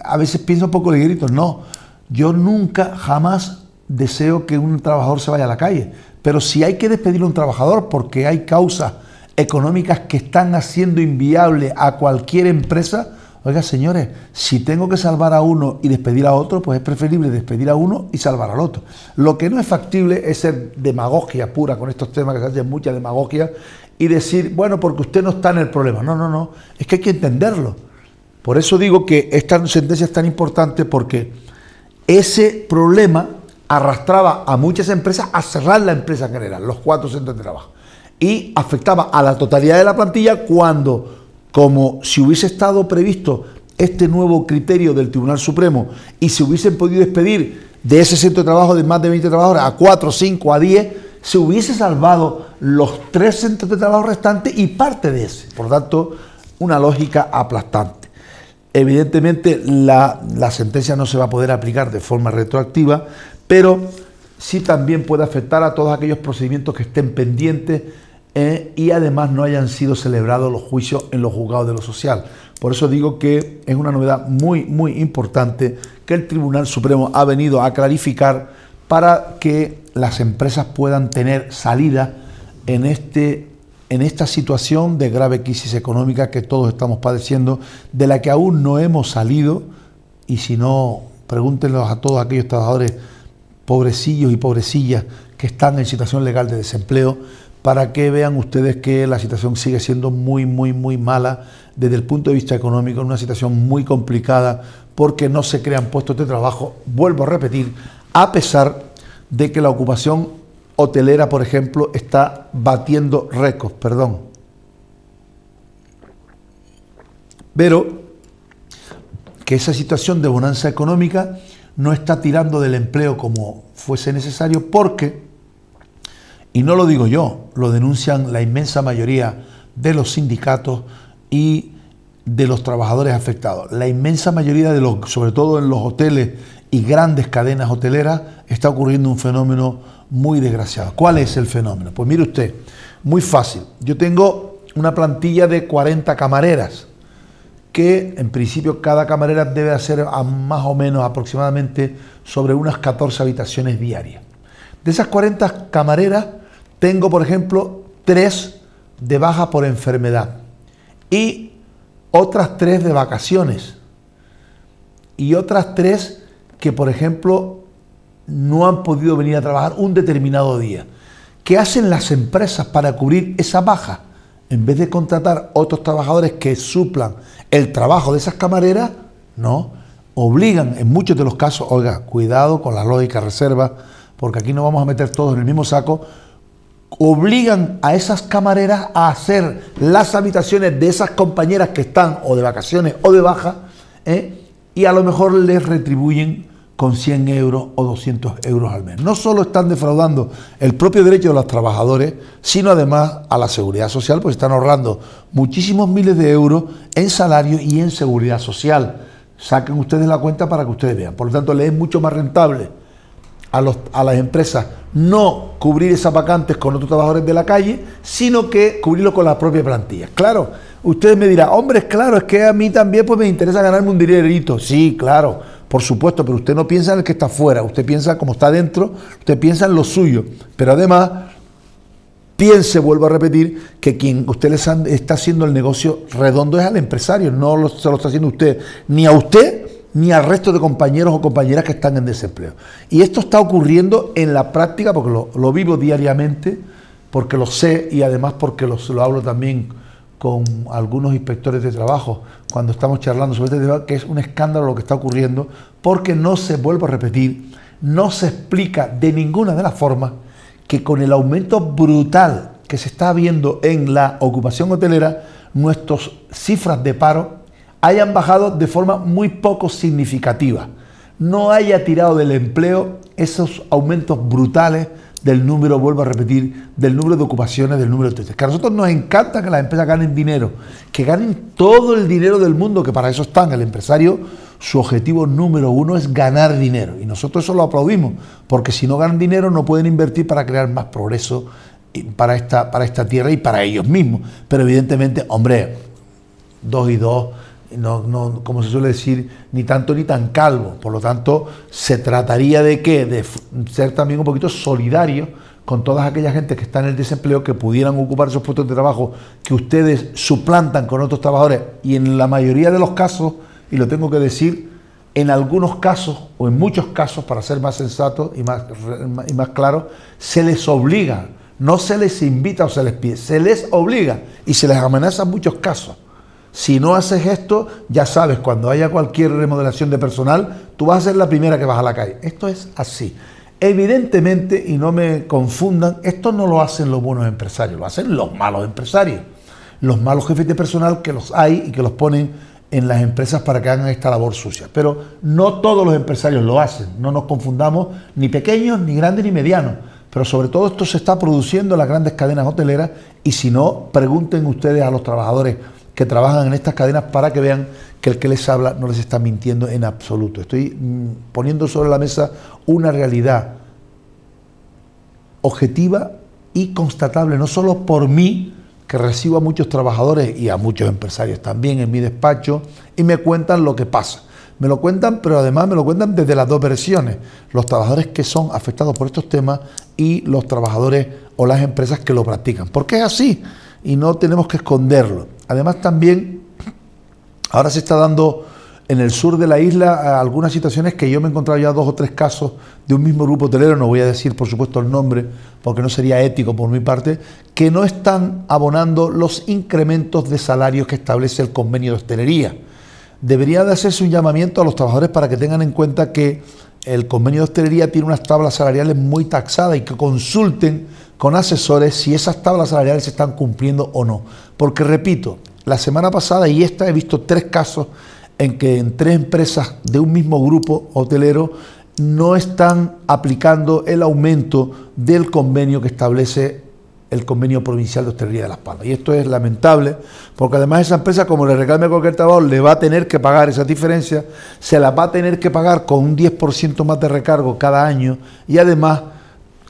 Speaker 1: a veces piensa un poco ligerito. No, yo nunca, jamás deseo que un trabajador se vaya a la calle, pero si hay que despedir a un trabajador porque hay causas económicas que están haciendo inviable a cualquier empresa, oiga, señores, si tengo que salvar a uno y despedir a otro, pues es preferible despedir a uno y salvar al otro. Lo que no es factible es ser demagogia pura con estos temas, que se hace mucha demagogia, y decir, bueno, porque usted no está en el problema. No, no, no, es que hay que entenderlo. Por eso digo que esta sentencia es tan importante, porque ese problema arrastraba a muchas empresas a cerrar la empresa en general, los 4 centros de trabajo, y afectaba a la totalidad de la plantilla cuando, como si hubiese estado previsto este nuevo criterio del Tribunal Supremo y se hubiesen podido despedir de ese centro de trabajo de más de 20 trabajadores a 4, 5, a 10, se hubiese salvado los 3 centros de trabajo restantes y parte de ese. Por lo tanto, una lógica aplastante. Evidentemente, la sentencia no se va a poder aplicar de forma retroactiva, pero sí también puede afectar a todos aquellos procedimientos que estén pendientes y además no hayan sido celebrados los juicios en los juzgados de lo social. Por eso digo que es una novedad muy, muy importante que el Tribunal Supremo ha venido a clarificar para que las empresas puedan tener salida en esta situación de grave crisis económica que todos estamos padeciendo, de la que aún no hemos salido. Y si no, pregúntenlos a todos aquellos trabajadores pobrecillos y pobrecillas que están en situación legal de desempleo, para que vean ustedes que la situación sigue siendo muy, muy, muy mala desde el punto de vista económico, una situación muy complicada, porque no se crean puestos de trabajo, vuelvo a repetir, a pesar de que la ocupación hotelera, por ejemplo, está batiendo récords, pero que esa situación de bonanza económica no está tirando del empleo como fuese necesario, porque, y no lo digo yo, lo denuncian la inmensa mayoría de los sindicatos y de los trabajadores afectados. La inmensa mayoría de los, sobre todo en los hoteles y grandes cadenas hoteleras, está ocurriendo un fenómeno muy desgraciado. ¿Cuál es el fenómeno? Pues mire usted, muy fácil. Yo tengo una plantilla de 40 camareras, que en principio cada camarera debe hacer más o menos aproximadamente sobre unas 14 habitaciones diarias. De esas 40 camareras, tengo, por ejemplo, 3 de baja por enfermedad y otras 3 de vacaciones y otras 3 que, por ejemplo, no han podido venir a trabajar un determinado día. ¿Qué hacen las empresas para cubrir esa baja? En vez de contratar otros trabajadores que suplan el trabajo de esas camareras, no, obligan en muchos de los casos, oiga, cuidado con la lógica reserva, porque aquí no vamos a meter todos en el mismo saco, obligan a esas camareras a hacer las habitaciones de esas compañeras que están o de vacaciones o de baja, y a lo mejor les retribuyen con 100 euros o 200 euros al mes. No solo están defraudando el propio derecho de los trabajadores, sino además a la seguridad social, pues están ahorrando muchísimos miles de euros en salario y en seguridad social. Saquen ustedes la cuenta para que ustedes vean. Por lo tanto, les es mucho más rentable a las empresas no cubrir esas vacantes con otros trabajadores de la calle, sino que cubrirlo con la propia plantilla. Claro, ustedes me dirán, hombre, claro, es que a mí también pues me interesa ganarme un dinerito. Sí, claro, por supuesto, pero usted no piensa en el que está afuera, usted piensa como está dentro, usted piensa en lo suyo. Pero además, piense, vuelvo a repetir, que quien usted les está haciendo el negocio redondo es al empresario, no se lo está haciendo usted, ni a usted, ni al resto de compañeros o compañeras que están en desempleo. Y esto está ocurriendo en la práctica, porque lo vivo diariamente, porque lo sé y además porque lo hablo también con algunos inspectores de trabajo cuando estamos charlando sobre este tema, que es un escándalo lo que está ocurriendo, porque no se, vuelvo a repetir, no se explica de ninguna de las formas que con el aumento brutal que se está viendo en la ocupación hotelera, nuestras cifras de paro hayan bajado de forma muy poco significativa. No haya tirado del empleo esos aumentos brutales del número, vuelvo a repetir, del número de ocupaciones, del número de testes. Que a nosotros nos encanta que las empresas ganen dinero, que ganen todo el dinero del mundo, que para eso están. El empresario, su objetivo número uno es ganar dinero. Y nosotros eso lo aplaudimos, porque si no ganan dinero no pueden invertir para crear más progreso para esta tierra y para ellos mismos. Pero evidentemente, hombre, 2 y 2... No, como se suele decir, ni tanto ni tan calvo. Por lo tanto, se trataría de ¿qué? De ser también un poquito solidario con todas aquellas gente que está en el desempleo, que pudieran ocupar esos puestos de trabajo que ustedes suplantan con otros trabajadores, y en la mayoría de los casos, y lo tengo que decir, en algunos casos, o en muchos casos, para ser más sensato y más claro, se les obliga, no se les invita o se les pide, se les obliga y se les amenaza en muchos casos. Si no haces esto, ya sabes, cuando haya cualquier remodelación de personal, tú vas a ser la primera que vas a la calle. Esto es así. Evidentemente, y no me confundan, esto no lo hacen los buenos empresarios, lo hacen los malos empresarios, los malos jefes de personal, que los hay y que los ponen en las empresas para que hagan esta labor sucia. Pero no todos los empresarios lo hacen, no nos confundamos, ni pequeños, ni grandes, ni medianos. Pero sobre todo esto se está produciendo en las grandes cadenas hoteleras, y si no, pregunten ustedes a los trabajadores que trabajan en estas cadenas para que vean que el que les habla no les está mintiendo en absoluto. Estoy poniendo sobre la mesa una realidad objetiva y constatable, no solo por mí, que recibo a muchos trabajadores y a muchos empresarios también en mi despacho, y me cuentan lo que pasa. Me lo cuentan, pero además me lo cuentan desde las dos versiones, los trabajadores que son afectados por estos temas y los trabajadores o las empresas que lo practican. Porque es así y no tenemos que esconderlo. Además también, ahora se está dando en el sur de la isla algunas situaciones que yo me he encontrado ya 2 o 3 casos de un mismo grupo hotelero, no voy a decir por supuesto el nombre porque no sería ético por mi parte, que no están abonando los incrementos de salarios que establece el convenio de hostelería. Debería de hacerse un llamamiento a los trabajadores para que tengan en cuenta que el convenio de hostelería tiene unas tablas salariales muy taxadas y que consulten con asesores si esas tablas salariales se están cumpliendo o no. Porque repito, la semana pasada y esta he visto 3 casos en que en 3 empresas de un mismo grupo hotelero no están aplicando el aumento del convenio que establece el convenio provincial de hostelería de Las Palmas. Y esto es lamentable, porque además esa empresa, como le reclame a cualquier trabajador, le va a tener que pagar esa diferencia, se la va a tener que pagar con un 10% más de recargo cada año y además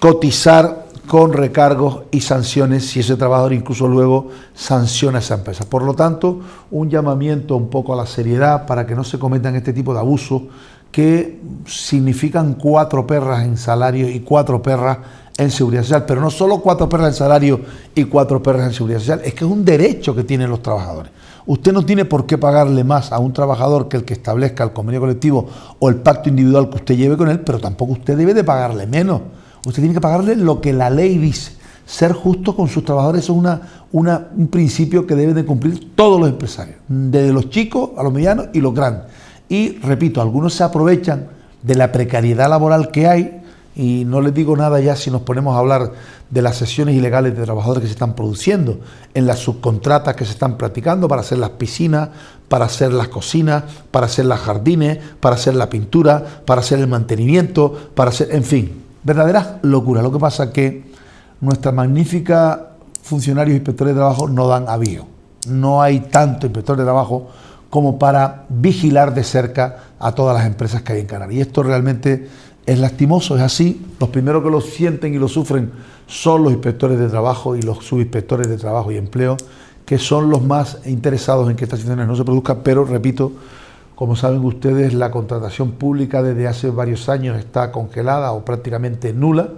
Speaker 1: cotizar con recargos y sanciones si ese trabajador incluso luego sanciona a esa empresa. Por lo tanto, un llamamiento un poco a la seriedad para que no se cometan este tipo de abusos que significan 4 perras en salario y 4 perras en seguridad social, pero no solo 4 perras en salario y 4 perras en seguridad social, es que es un derecho que tienen los trabajadores. Usted no tiene por qué pagarle más a un trabajador que el que establezca el convenio colectivo o el pacto individual que usted lleve con él, pero tampoco usted debe de pagarle menos. Usted tiene que pagarle lo que la ley dice. Ser justo con sus trabajadores es un principio que deben de cumplir todos los empresarios, desde los chicos a los medianos y los grandes. Y repito, algunos se aprovechan de la precariedad laboral que hay Y no les digo nada ya si nos ponemos a hablar de las sesiones ilegales de trabajadores que se están produciendo, en las subcontratas que se están practicando para hacer las piscinas, para hacer las cocinas, para hacer los jardines, para hacer la pintura, para hacer el mantenimiento, para hacer, en fin, verdaderas locuras. Lo que pasa es que nuestra magnífica funcionarios e inspectores de trabajo no dan avío. No hay tanto inspector de trabajo como para vigilar de cerca a todas las empresas que hay en Canarias. Y esto realmente es lastimoso, es así. Los primeros que lo sienten y lo sufren son los inspectores de trabajo y los subinspectores de trabajo y empleo, que son los más interesados en que estas situaciones no se produzcan. Pero, repito, como saben ustedes, la contratación pública desde hace varios años está congelada o prácticamente nula,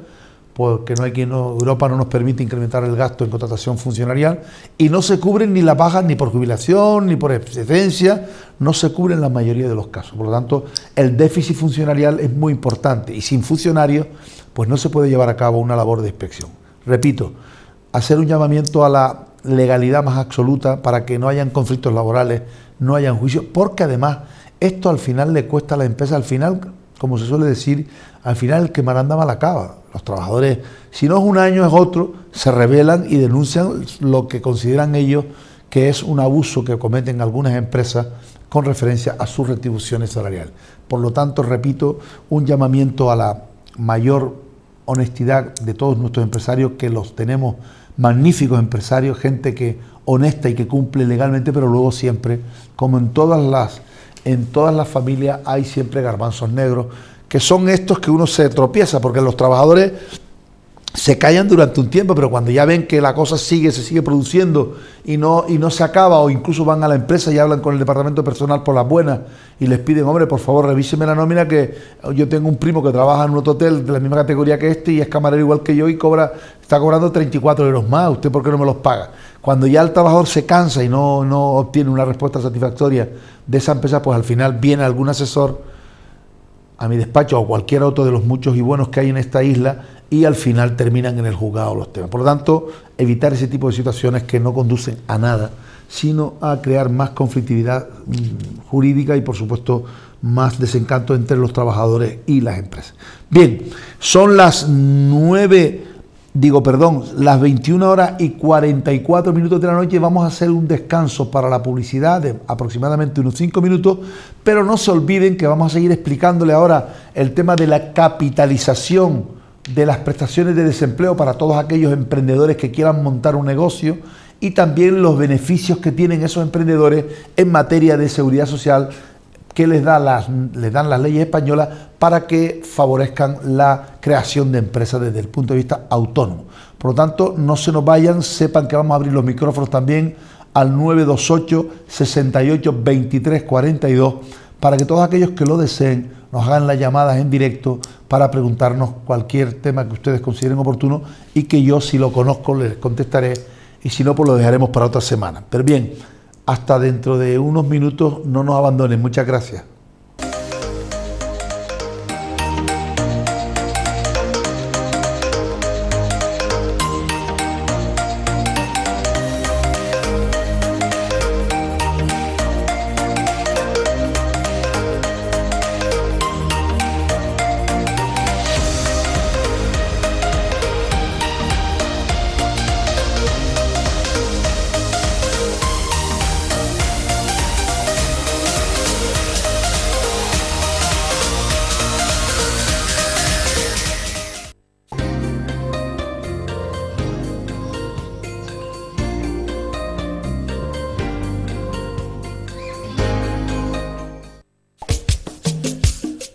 Speaker 1: porque Europa no nos permite incrementar el gasto en contratación funcionarial, y no se cubren ni las bajas ni por jubilación ni por excedencia, no se cubren la mayoría de los casos. Por lo tanto, el déficit funcionarial es muy importante y sin funcionarios pues no se puede llevar a cabo una labor de inspección. Repito, hacer un llamamiento a la legalidad más absoluta para que no hayan conflictos laborales, no hayan juicios, porque además esto al final le cuesta a la empresa, al final, como se suele decir, al final el que mal anda mal acaba. Los trabajadores, si no es un año es otro, se rebelan y denuncian lo que consideran ellos que es un abuso que cometen algunas empresas con referencia a sus retribuciones salariales. Por lo tanto, repito, un llamamiento a la mayor honestidad de todos nuestros empresarios, que los tenemos magníficos empresarios, gente que honesta y que cumple legalmente, pero luego siempre, como en todas las familias, hay siempre garbanzos negros, que son estos que uno se tropieza, porque los trabajadores se callan durante un tiempo, pero cuando ya ven que la cosa se sigue produciendo y no se acaba, o incluso van a la empresa y hablan con el departamento de personal por las buenas y les piden, hombre, por favor, revíseme la nómina, que yo tengo un primo que trabaja en un otro hotel de la misma categoría que este y es camarero igual que yo y está cobrando 34 euros más, ¿usted por qué no me los paga? Cuando ya el trabajador se cansa y no obtiene una respuesta satisfactoria de esa empresa, pues al final viene algún asesor a mi despacho o cualquier otro de los muchos y buenos que hay en esta isla, y al final terminan en el juzgado los temas. Por lo tanto, evitar ese tipo de situaciones que no conducen a nada, sino a crear más conflictividad jurídica y, por supuesto, más desencanto entre los trabajadores y las empresas. Bien, son las 21 horas y 44 minutos de la noche. Vamos a hacer un descanso para la publicidad de aproximadamente unos 5 minutos, pero no se olviden que vamos a seguir explicándole ahora el tema de la capitalización de las prestaciones de desempleo para todos aquellos emprendedores que quieran montar un negocio, y también los beneficios que tienen esos emprendedores en materia de seguridad social que les dan las leyes españolas para que favorezcan la creación de empresas desde el punto de vista autónomo. Por lo tanto, no se nos vayan, sepan que vamos a abrir los micrófonos también al 928 68 23 42 para que todos aquellos que lo deseen nos hagan las llamadas en directo para preguntarnos cualquier tema que ustedes consideren oportuno, y que yo, si lo conozco, les contestaré, y si no, pues lo dejaremos para otra semana. Pero bien, hasta dentro de unos minutos, no nos abandonen. Muchas gracias.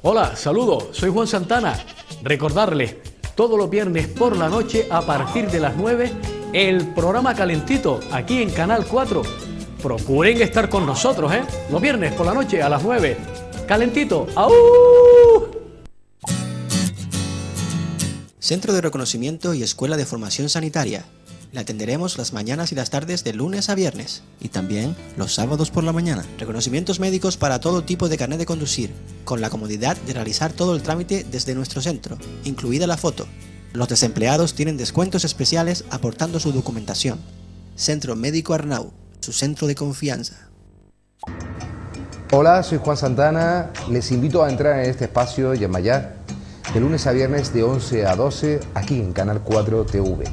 Speaker 2: Hola, saludos, soy Juan Santana. Recordarles, todos los viernes por la noche a partir de las 9, el programa Calentito, aquí en Canal 4. Procuren estar con nosotros, los viernes por la noche a las 9. Calentito, ¡au!
Speaker 3: Centro de Reconocimiento y Escuela de Formación Sanitaria. Le atenderemos las mañanas y las tardes de lunes a viernes, y también los sábados por la mañana. Reconocimientos médicos para todo tipo de carnet de conducir, con la comodidad de realizar todo el trámite desde nuestro centro, incluida la foto. Los desempleados tienen descuentos especiales aportando su documentación. Centro Médico Arnau, su centro de confianza.
Speaker 4: Hola, soy Juan Santana. Les invito a entrar en este espacio Yamayá, de lunes a viernes de 11 a 12 aquí en Canal 4 TV.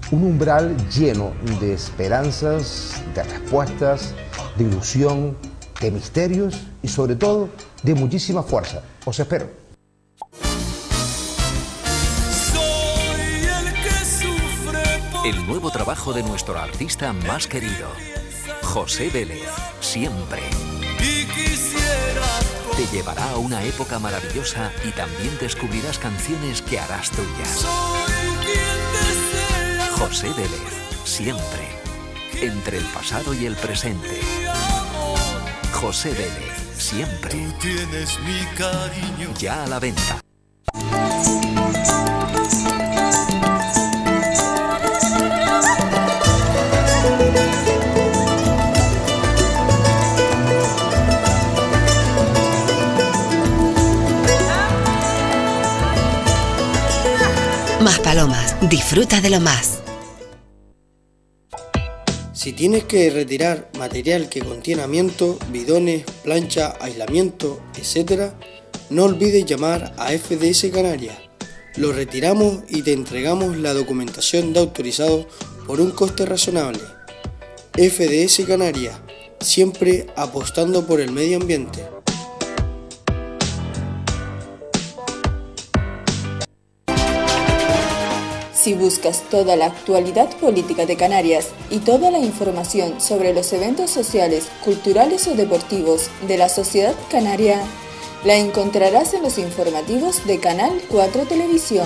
Speaker 4: Un umbral lleno de esperanzas, de respuestas, de ilusión, de misterios y sobre todo de muchísima fuerza. Os espero.
Speaker 5: El nuevo trabajo de nuestro artista más querido, José Vélez, Siempre. Te llevará a una época maravillosa y también descubrirás canciones que harás tuyas. José Vélez, Siempre. Entre el pasado y el presente. José Vélez, Siempre. Tú tienes mi cariño. Ya a la venta.
Speaker 6: Más Palomas, disfruta de lo más.
Speaker 7: Si tienes que retirar material que contiene amianto, bidones, plancha, aislamiento, etc., no olvides llamar a FDS Canarias. Lo retiramos y te entregamos la documentación de autorizado por un coste razonable. FDS Canarias, siempre apostando por el medio ambiente.
Speaker 8: Si buscas toda la actualidad política de Canarias y toda la información sobre los eventos sociales, culturales o deportivos de la sociedad canaria, la encontrarás en los informativos de Canal 4 Televisión.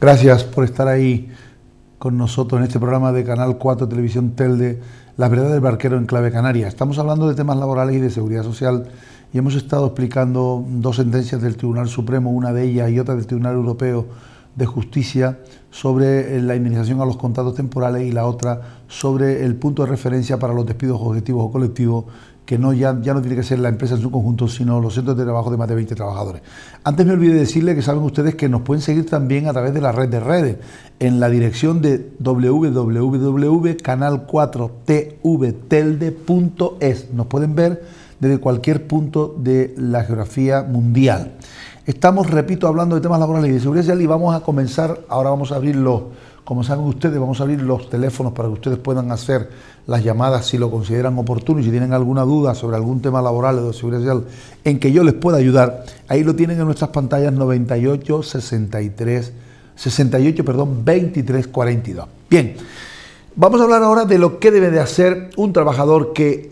Speaker 1: Gracias por estar ahí con nosotros en este programa de Canal 4 Televisión Telde, La Verdad del Barquero en Clave Canaria. Estamos hablando de temas laborales y de seguridad social y hemos estado explicando dos sentencias del Tribunal Supremo, una de ellas y otra del Tribunal Europeo de Justicia, sobre la indemnización a los contratos temporales y la otra sobre el punto de referencia para los despidos objetivos o colectivos, que ya no tiene que ser la empresa en su conjunto, sino los centros de trabajo de más de 20 trabajadores. Antes me olvidé decirle que saben ustedes que nos pueden seguir también a través de la red de redes, en la dirección de www.canal4tvtelde.es. Nos pueden ver desde cualquier punto de la geografía mundial. Estamos, repito, hablando de temas laborales y de seguridad social y vamos a comenzar, ahora vamos a abrir los Como saben ustedes, vamos a abrir los teléfonos para que ustedes puedan hacer las llamadas si lo consideran oportuno y si tienen alguna duda sobre algún tema laboral o de seguridad social en que yo les pueda ayudar. Ahí lo tienen en nuestras pantallas 23 42. Bien, vamos a hablar ahora de lo que debe de hacer un trabajador que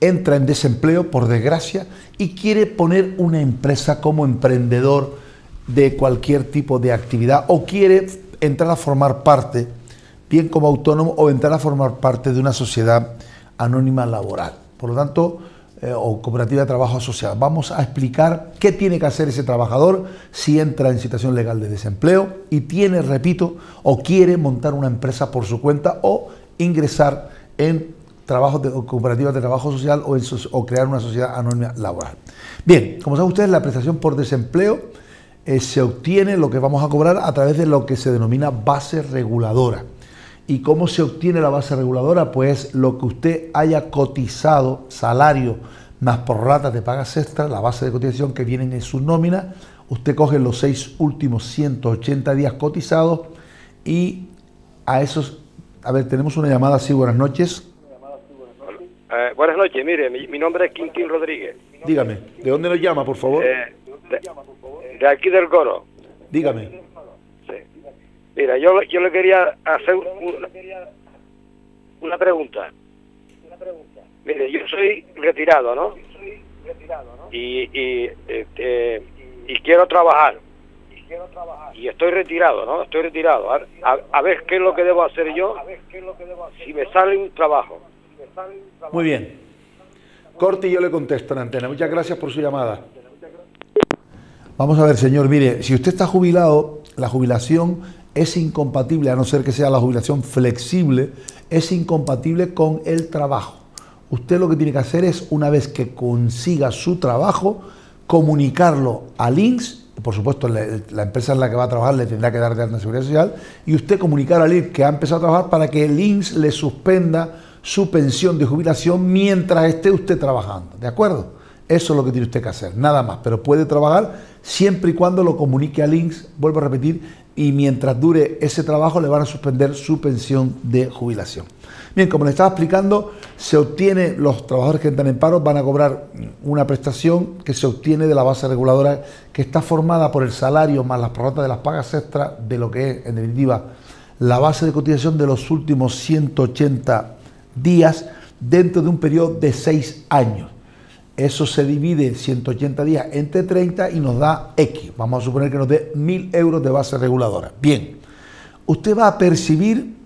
Speaker 1: entra en desempleo, por desgracia, y quiere poner una empresa como emprendedor de cualquier tipo de actividad o quiere entrar a formar parte, bien como autónomo, o entrar a formar parte de una sociedad anónima laboral, por lo tanto, o cooperativa de trabajo asociada. Vamos a explicar qué tiene que hacer ese trabajador si entra en situación legal de desempleo y tiene, repito, o quiere montar una empresa por su cuenta o ingresar en trabajos de cooperativas de trabajo social o crear una sociedad anónima laboral. Bien, como saben ustedes, la prestación por desempleo se obtiene, lo que vamos a cobrar, a través de lo que se denomina base reguladora. ¿Y cómo se obtiene la base reguladora? Pues lo que usted haya cotizado, salario más prorratas de pagas extras, la base de cotización que vienen en su nómina, usted coge los 6 últimos 180 días cotizados y a esos... A ver, tenemos una llamada, sí, buenas noches.
Speaker 9: Buenas noches, mire, mi nombre es Quintín Rodríguez.
Speaker 1: Dígame, ¿de dónde nos llama, por favor?
Speaker 9: De aquí del Coro.
Speaker 1: Dígame.
Speaker 9: Sí. Mira, yo le quería hacer una pregunta. Mire, yo soy retirado, ¿no? Y quiero trabajar. Y estoy retirado, ¿no? Estoy retirado. A ver qué es lo que debo hacer yo si me sale un trabajo.
Speaker 1: Muy bien. Corte y yo le contesto en antena. Muchas gracias por su llamada. Vamos a ver, señor, mire, si usted está jubilado, la jubilación es incompatible, a no ser que sea la jubilación flexible, es incompatible con el trabajo. Usted lo que tiene que hacer es, una vez que consiga su trabajo, comunicarlo al INSS, por supuesto la empresa en la que va a trabajar le tendrá que dar de alta en Seguridad Social, y usted comunicar al INSS que ha empezado a trabajar para que el INSS le suspenda su pensión de jubilación mientras esté usted trabajando, ¿de acuerdo? Eso es lo que tiene usted que hacer, nada más, pero puede trabajar siempre y cuando lo comunique al INSS, vuelvo a repetir, y mientras dure ese trabajo le van a suspender su pensión de jubilación. Bien, como le estaba explicando, se obtiene, los trabajadores que entran en paro van a cobrar una prestación que se obtiene de la base reguladora, que está formada por el salario más las prorratas de las pagas extras, de lo que es, en definitiva, la base de cotización de los últimos 180 días dentro de un periodo de 6 años. Eso se divide 180 días entre 30 y nos da X. Vamos a suponer que nos dé 1.000 euros de base reguladora. Bien, usted va a percibir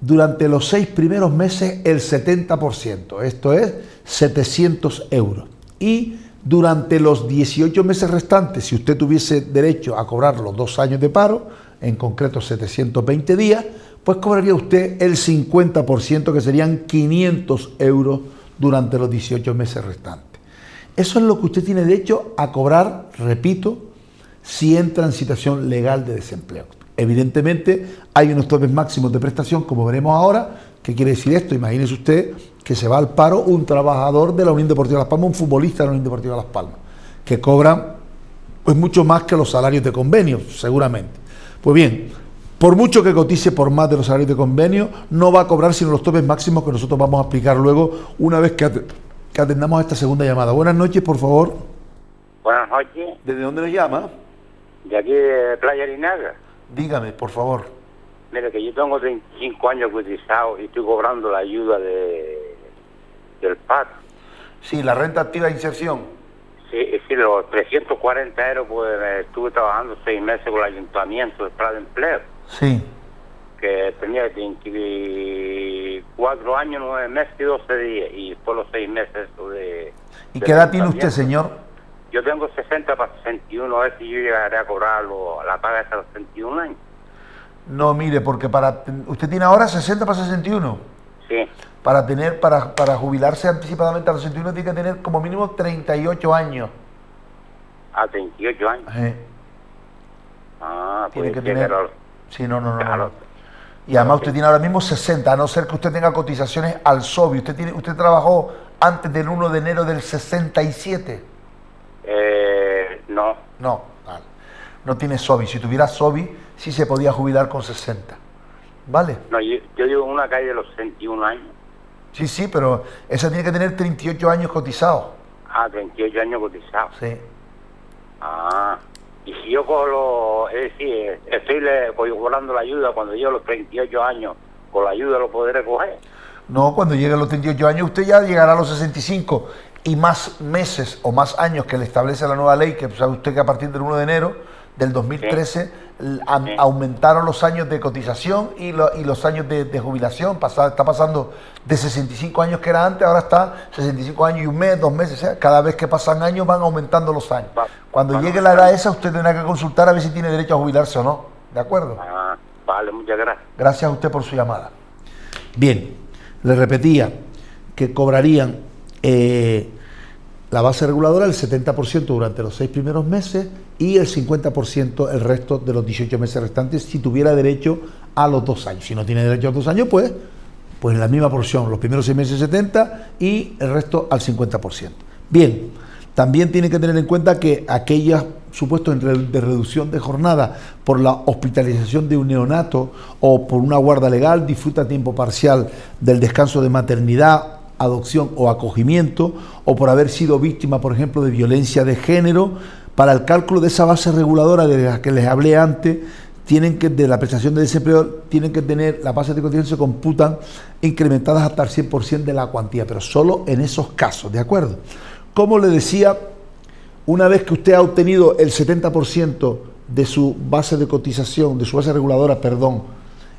Speaker 1: durante los 6 primeros meses el 70%, esto es 700 euros. Y durante los 18 meses restantes, si usted tuviese derecho a cobrar los 2 años de paro, en concreto 720 días, pues cobraría usted el 50%, que serían 500 euros durante los 18 meses restantes. Eso es lo que usted tiene derecho a cobrar, repito, si entra en situación legal de desempleo. Evidentemente hay unos topes máximos de prestación, como veremos ahora. ¿Qué quiere decir esto? Imagínese usted que se va al paro un trabajador de la Unión Deportiva Las Palmas, un futbolista de la Unión Deportiva Las Palmas, que cobran pues mucho más que los salarios de convenio, seguramente. Pues bien, por mucho que cotice por más de los salarios de convenio, no va a cobrar sino los topes máximos que nosotros vamos a explicar luego una vez que atendamos a esta segunda llamada. Buenas noches, por favor.
Speaker 10: Buenas noches.
Speaker 1: ¿Desde dónde nos llama?
Speaker 10: De aquí de Playa Linaga.
Speaker 1: Dígame, por favor.
Speaker 10: Mire, que yo tengo 35 años cotizado y estoy cobrando la ayuda del paro.
Speaker 1: Sí, la renta activa de inserción.
Speaker 10: Sí, los 340 euros, pues estuve trabajando 6 meses con el ayuntamiento del plan de empleo.
Speaker 1: Sí.
Speaker 10: Que tenía 24 años, 9 meses y 12 días, y por los 6 meses eso de...
Speaker 1: ¿Y qué edad tiene usted, señor?
Speaker 10: Yo tengo 60 para 61, a ver si yo llegaré a cobrar la paga hasta los 61 años.
Speaker 1: No, mire, porque usted tiene ahora 60 para 61.
Speaker 10: Sí.
Speaker 1: Para jubilarse anticipadamente a los 61 tiene que tener como mínimo 38 años.
Speaker 10: ¿A 38 años?
Speaker 1: Sí.
Speaker 10: Ah, pues
Speaker 1: tiene que tener... Sí, no.
Speaker 10: Claro.
Speaker 1: Y además usted tiene ahora mismo 60, a no ser que usted tenga cotizaciones al SOBI. ¿Usted trabajó antes del 1 de enero del 67?
Speaker 10: No.
Speaker 1: No, vale. No tiene SOBI. Si tuviera SOBI, sí se podía jubilar con 60. ¿vale?
Speaker 10: No, yo vivo en una calle de los 61 años.
Speaker 1: Sí, sí, pero esa tiene que tener 38 años cotizados.
Speaker 10: Ah, 38 años cotizados.
Speaker 1: Sí.
Speaker 10: Ah, y si yo cojo es decir, estoy cobrando la ayuda cuando llego a los 38 años, ¿con la ayuda lo podré coger?
Speaker 1: No, cuando llegue a los 38 años usted ya llegará a los 65 y más meses o más años que le establece la nueva ley, que sabe usted que a partir del 1 de enero del 2013 aumentaron los años de cotización y los años de jubilación. Está pasando de 65 años que era antes, ahora está 65 años y un mes, 2 meses. Cada vez que pasan años van aumentando los años. Cuando llegue la edad esa, usted tendrá que consultar a ver si tiene derecho a jubilarse o no. ¿De acuerdo?
Speaker 10: Ah, vale, muchas gracias.
Speaker 1: Gracias a usted por su llamada. Bien, le repetía que cobrarían la base reguladora el 70% durante los 6 primeros meses y el 50% el resto de los 18 meses restantes si tuviera derecho a los 2 años. Si no tiene derecho a los 2 años, pues en la misma porción, los primeros 6 meses 70 y el resto al 50%. Bien, también tiene que tener en cuenta que aquellos supuestos de reducción de jornada por la hospitalización de un neonato o por una guarda legal, disfruta a tiempo parcial del descanso de maternidad, adopción o acogimiento, o por haber sido víctima, por ejemplo, de violencia de género, para el cálculo de esa base reguladora de la que les hablé antes, de la prestación de desempleo, tienen que tener, las bases de cotización se computan incrementadas hasta el 100% de la cuantía, pero solo en esos casos, ¿de acuerdo? Como le decía, una vez que usted ha obtenido el 70% de su base de cotización, de su base reguladora, perdón,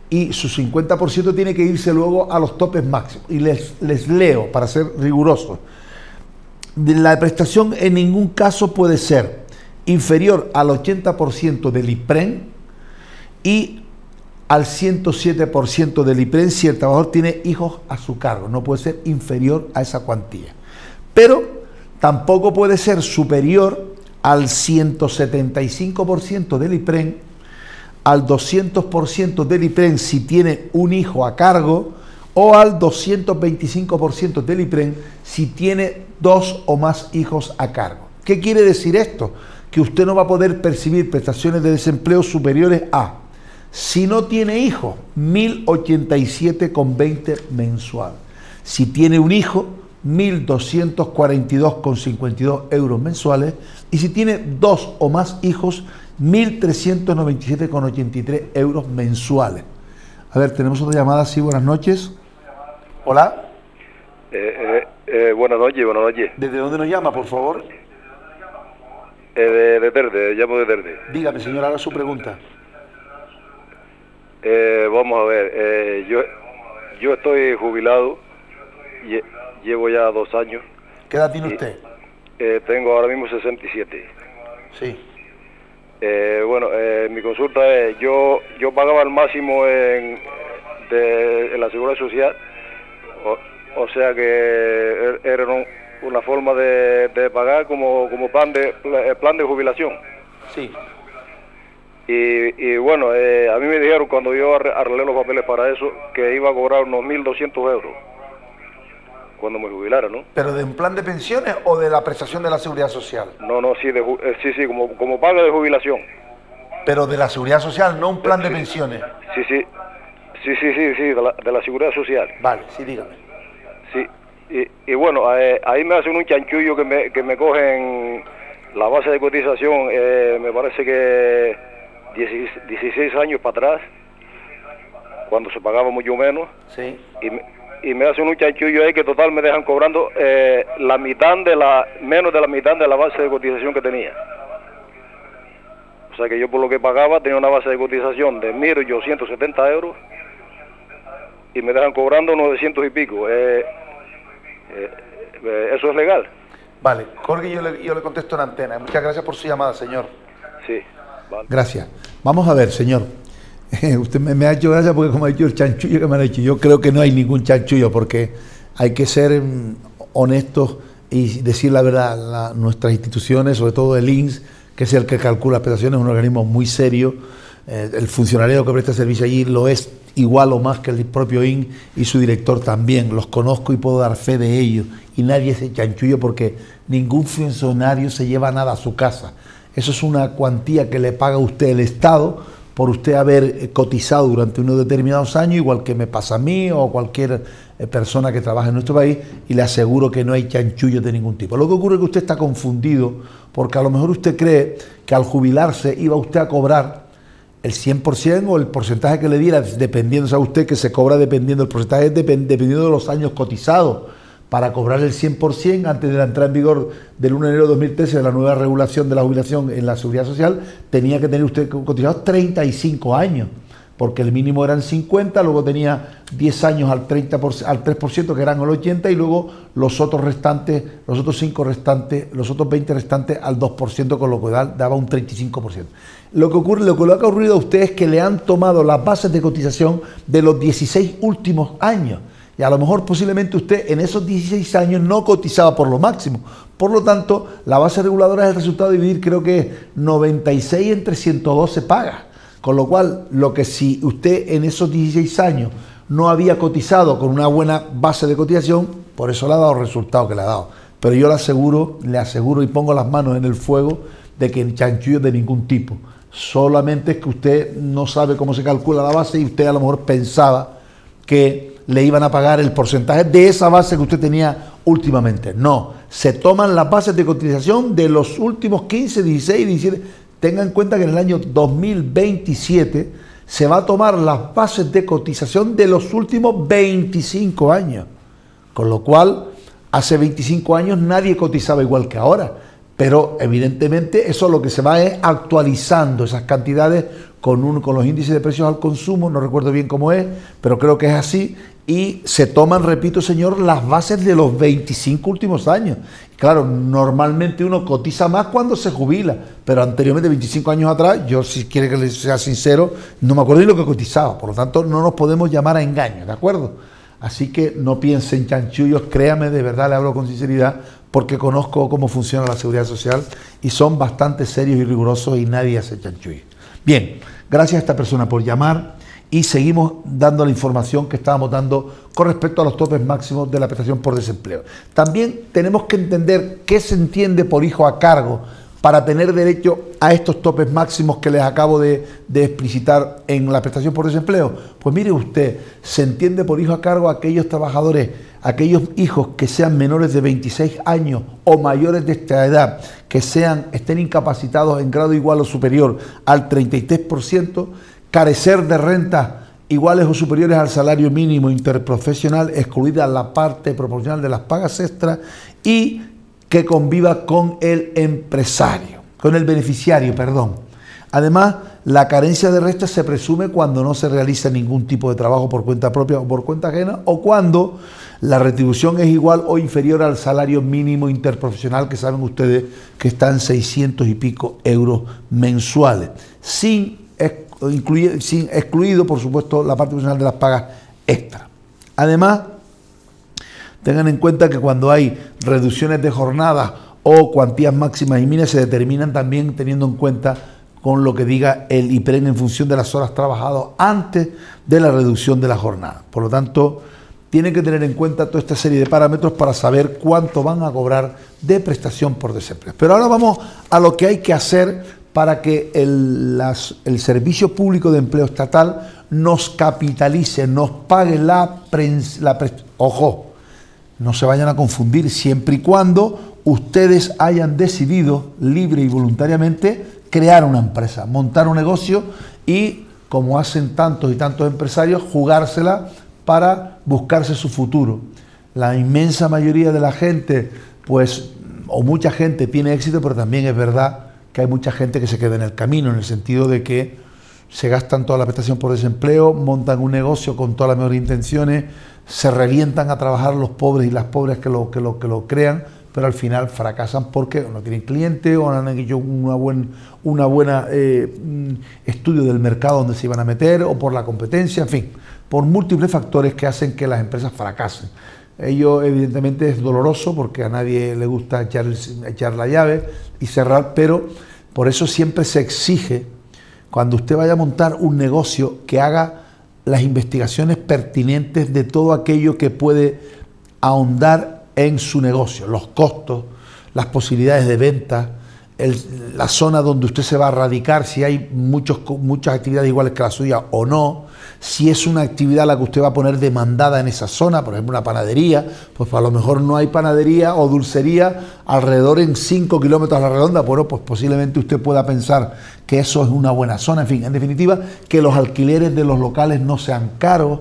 Speaker 1: y su 50% tiene que irse luego a los topes máximos. Y les leo, para ser rigurosos. La prestación en ningún caso puede ser inferior al 80% del IPREN y al 107% del IPREN si el trabajador tiene hijos a su cargo. No puede ser inferior a esa cuantía. Pero tampoco puede ser superior al 175% del IPREN, al 200% del IPREN si tiene un hijo a cargo o al 225% del IPREN si tiene 2 o más hijos a cargo. ¿Qué quiere decir esto? Que usted no va a poder percibir prestaciones de desempleo superiores a, si no tiene hijos, 1.087,20 mensual. Si tiene un hijo, 1.242,52 euros mensuales. Y si tiene 2 o más hijos, 1.397,83 euros mensuales. A ver, tenemos otra llamada, sí, buenas noches. Hola.
Speaker 11: Buenas noches.
Speaker 1: ¿Desde dónde nos llama, por favor?
Speaker 11: De Telde, llamo de Telde.
Speaker 1: Dígame, señor, haga su pregunta.
Speaker 11: Vamos a ver, yo estoy jubilado, llevo ya 2 años.
Speaker 1: ¿Qué edad tiene usted?
Speaker 11: Tengo ahora mismo 67.
Speaker 1: Sí.
Speaker 11: Mi consulta es, yo pagaba el máximo en la Seguridad Social, o sea que era una forma de pagar como plan de jubilación.
Speaker 1: Sí.
Speaker 11: Y a mí me dijeron cuando yo arreglé los papeles para eso que iba a cobrar unos 1.200 euros cuando me jubilara, ¿no?
Speaker 1: ¿Pero de un plan de pensiones o de la prestación de la Seguridad Social?
Speaker 11: No, sí, como pago de jubilación.
Speaker 1: Pero de la Seguridad Social, no un plan de pensiones.
Speaker 11: Sí, de la Seguridad Social.
Speaker 1: Vale, sí, dígame.
Speaker 11: Sí, ahí me hacen un chanchullo que me cogen la base de cotización, me parece que 16 años para atrás, cuando se pagaba mucho menos.
Speaker 1: Sí.
Speaker 11: Y me hacen un chanchullo ahí que total me dejan cobrando menos de la mitad de la base de cotización que tenía. O sea que yo por lo que pagaba tenía una base de cotización de 1.870 euros y me dejan cobrando 900 y pico. ¿Eso es legal?
Speaker 1: Vale, Jorge, yo le contesto en antena. Muchas gracias por su llamada, señor.
Speaker 11: Sí, vale.
Speaker 1: Gracias. Vamos a ver, señor. Usted me ha hecho gracia porque como ha dicho el chanchullo que me han hecho, yo creo que no hay ningún chanchullo porque hay que ser honestos y decir la verdad. Nuestras instituciones, sobre todo el INS, que es el que calcula las prestaciones, es un organismo muy serio. El funcionario que presta servicio allí lo es igual o más que el propio INS y su director también. Los conozco y puedo dar fe de ello. Y nadie se chanchullo porque ningún funcionario se lleva nada a su casa. Eso es una cuantía que le paga usted el Estado por usted haber cotizado durante unos determinados años, igual que me pasa a mí o a cualquier persona que trabaja en nuestro país, y le aseguro que no hay chanchullos de ningún tipo. Lo que ocurre es que usted está confundido, porque a lo mejor usted cree que al jubilarse iba usted a cobrar el 100% o el porcentaje que le diera, dependiendo, sabe usted que se cobra dependiendo, el porcentaje dependiendo de los años cotizados, para cobrar el 100% antes de la entrada en vigor del 1 de enero de 2013 de la nueva regulación de la jubilación en la Seguridad Social, tenía que tener usted cotizados 35 años, porque el mínimo eran 50, luego tenía 10 años al 3%, que eran el 80, y luego los otros restantes, los otros 5 restantes, los otros 20 restantes al 2%, con lo que daba un 35%. Lo que le ha ocurrido a usted es que le han tomado las bases de cotización de los 16 últimos años. Y a lo mejor posiblemente usted en esos 16 años no cotizaba por lo máximo. Por lo tanto, la base reguladora es el resultado de dividir, creo que es 96 entre 112 pagas. Con lo cual, lo que si usted en esos 16 años no había cotizado con una buena base de cotización, por eso le ha dado el resultado que le ha dado. Pero yo le aseguro y pongo las manos en el fuego de que en chanchullo de ningún tipo. Solamente es que usted no sabe cómo se calcula la base y usted a lo mejor pensaba que le iban a pagar el porcentaje de esa base que usted tenía últimamente. No, se toman las bases de cotización de los últimos 15, 16, 17. Tengan en cuenta que en el año 2027 se va a tomar las bases de cotización de los últimos 25 años. Con lo cual, hace 25 años nadie cotizaba igual que ahora. Pero evidentemente eso lo que se va es actualizando esas cantidades con los índices de precios al consumo, no recuerdo bien cómo es, pero creo que es así, y se toman, repito señor, las bases de los 25 últimos años. Claro, normalmente uno cotiza más cuando se jubila, pero anteriormente, 25 años atrás, yo si quiere que le sea sincero, no me acuerdo ni lo que cotizaba, por lo tanto no nos podemos llamar a engaño, ¿de acuerdo? Así que no piensen en chanchullos, créame, de verdad le hablo con sinceridad, porque conozco cómo funciona la Seguridad Social y son bastante serios y rigurosos y nadie hace chanchullos. Bien, gracias a esta persona por llamar y seguimos dando la información que estábamos dando con respecto a los topes máximos de la prestación por desempleo. También tenemos que entender qué se entiende por hijo a cargo para tener derecho a estos topes máximos que les acabo de explicitar en la prestación por desempleo. Pues mire usted, se entiende por hijo a cargo aquellos trabajadores, aquellos hijos que sean menores de 26 años o mayores de esta edad, que estén incapacitados en grado igual o superior al 33%, carecer de rentas iguales o superiores al salario mínimo interprofesional, excluida la parte proporcional de las pagas extras, y que conviva con el empresario, con el beneficiario, perdón. Además, la carencia de rentas se presume cuando no se realiza ningún tipo de trabajo por cuenta propia o por cuenta ajena, o cuando la retribución es igual o inferior al salario mínimo interprofesional, que saben ustedes que está en 600 y pico euros mensuales, sin excluido, por supuesto, la parte profesional de las pagas extra. Además, tengan en cuenta que cuando hay reducciones de jornada o cuantías máximas y mínimas se determinan también teniendo en cuenta con lo que diga el IPREN en función de las horas trabajadas antes de la reducción de la jornada. Por lo tanto, tienen que tener en cuenta toda esta serie de parámetros para saber cuánto van a cobrar de prestación por desempleo. Pero ahora vamos a lo que hay que hacer para que el Servicio Público de Empleo Estatal nos capitalice, nos pague ojo, no se vayan a confundir, siempre y cuando ustedes hayan decidido libre y voluntariamente crear una empresa, montar un negocio y, como hacen tantos y tantos empresarios, jugársela para buscarse su futuro. La inmensa mayoría de la gente, pues, o mucha gente tiene éxito, pero también es verdad que hay mucha gente que se queda en el camino, en el sentido de que se gastan toda la prestación por desempleo, montan un negocio con todas las mejores intenciones, se revientan a trabajar los pobres y las pobres que lo crean, pero al final fracasan porque no tienen clientes o no han hecho una buena estudio del mercado donde se iban a meter, o por la competencia, en fin, por múltiples factores que hacen que las empresas fracasen. Ello evidentemente es doloroso porque a nadie le gusta echar la llave y cerrar, pero por eso siempre se exige, cuando usted vaya a montar un negocio, que haga las investigaciones pertinentes de todo aquello que puede ahondar en su negocio, los costos, las posibilidades de venta, la zona donde usted se va a radicar, si hay muchas actividades iguales que la suya o no, si es una actividad a la que usted va a poner demandada en esa zona, por ejemplo una panadería, pues a lo mejor no hay panadería o dulcería alrededor en 5 kilómetros a la redonda, bueno, pues posiblemente usted pueda pensar que eso es una buena zona, en fin, en definitiva, que los alquileres de los locales no sean caros,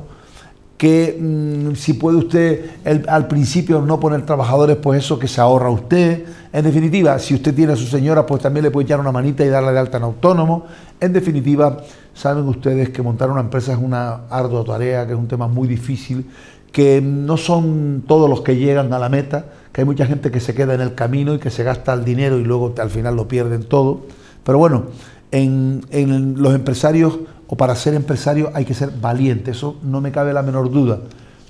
Speaker 1: que si puede usted al principio no poner trabajadores, pues eso que se ahorra usted. En definitiva, si usted tiene a su señora, pues también le puede echar una manita y darle de alta en autónomo. En definitiva, saben ustedes que montar una empresa es una ardua tarea, que es un tema muy difícil, que no son todos los que llegan a la meta, que hay mucha gente que se queda en el camino y que se gasta el dinero y luego al final lo pierden todo. Pero bueno, en los empresarios, o para ser empresario hay que ser valiente, eso no me cabe la menor duda.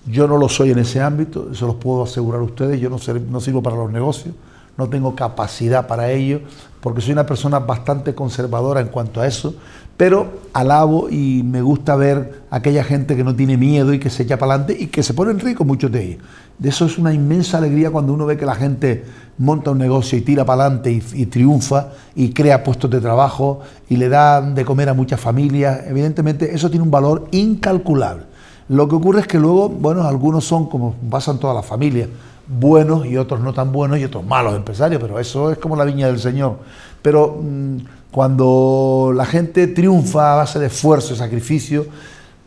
Speaker 1: Yo no lo soy en ese ámbito, eso los puedo asegurar a ustedes, yo no sirvo para los negocios, no tengo capacidad para ello, porque soy una persona bastante conservadora en cuanto a eso, pero alabo y me gusta ver a aquella gente que no tiene miedo y que se echa para adelante y que se ponen ricos muchos de ellos. De eso es una inmensa alegría cuando uno ve que la gente monta un negocio y tira para adelante y triunfa y crea puestos de trabajo y le da de comer a muchas familias. Evidentemente eso tiene un valor incalculable. Lo que ocurre es que luego, bueno, algunos son, como pasan todas las familias, buenos y otros no tan buenos y otros malos empresarios, pero eso es como la viña del Señor. Pero cuando la gente triunfa a base de esfuerzo y sacrificio,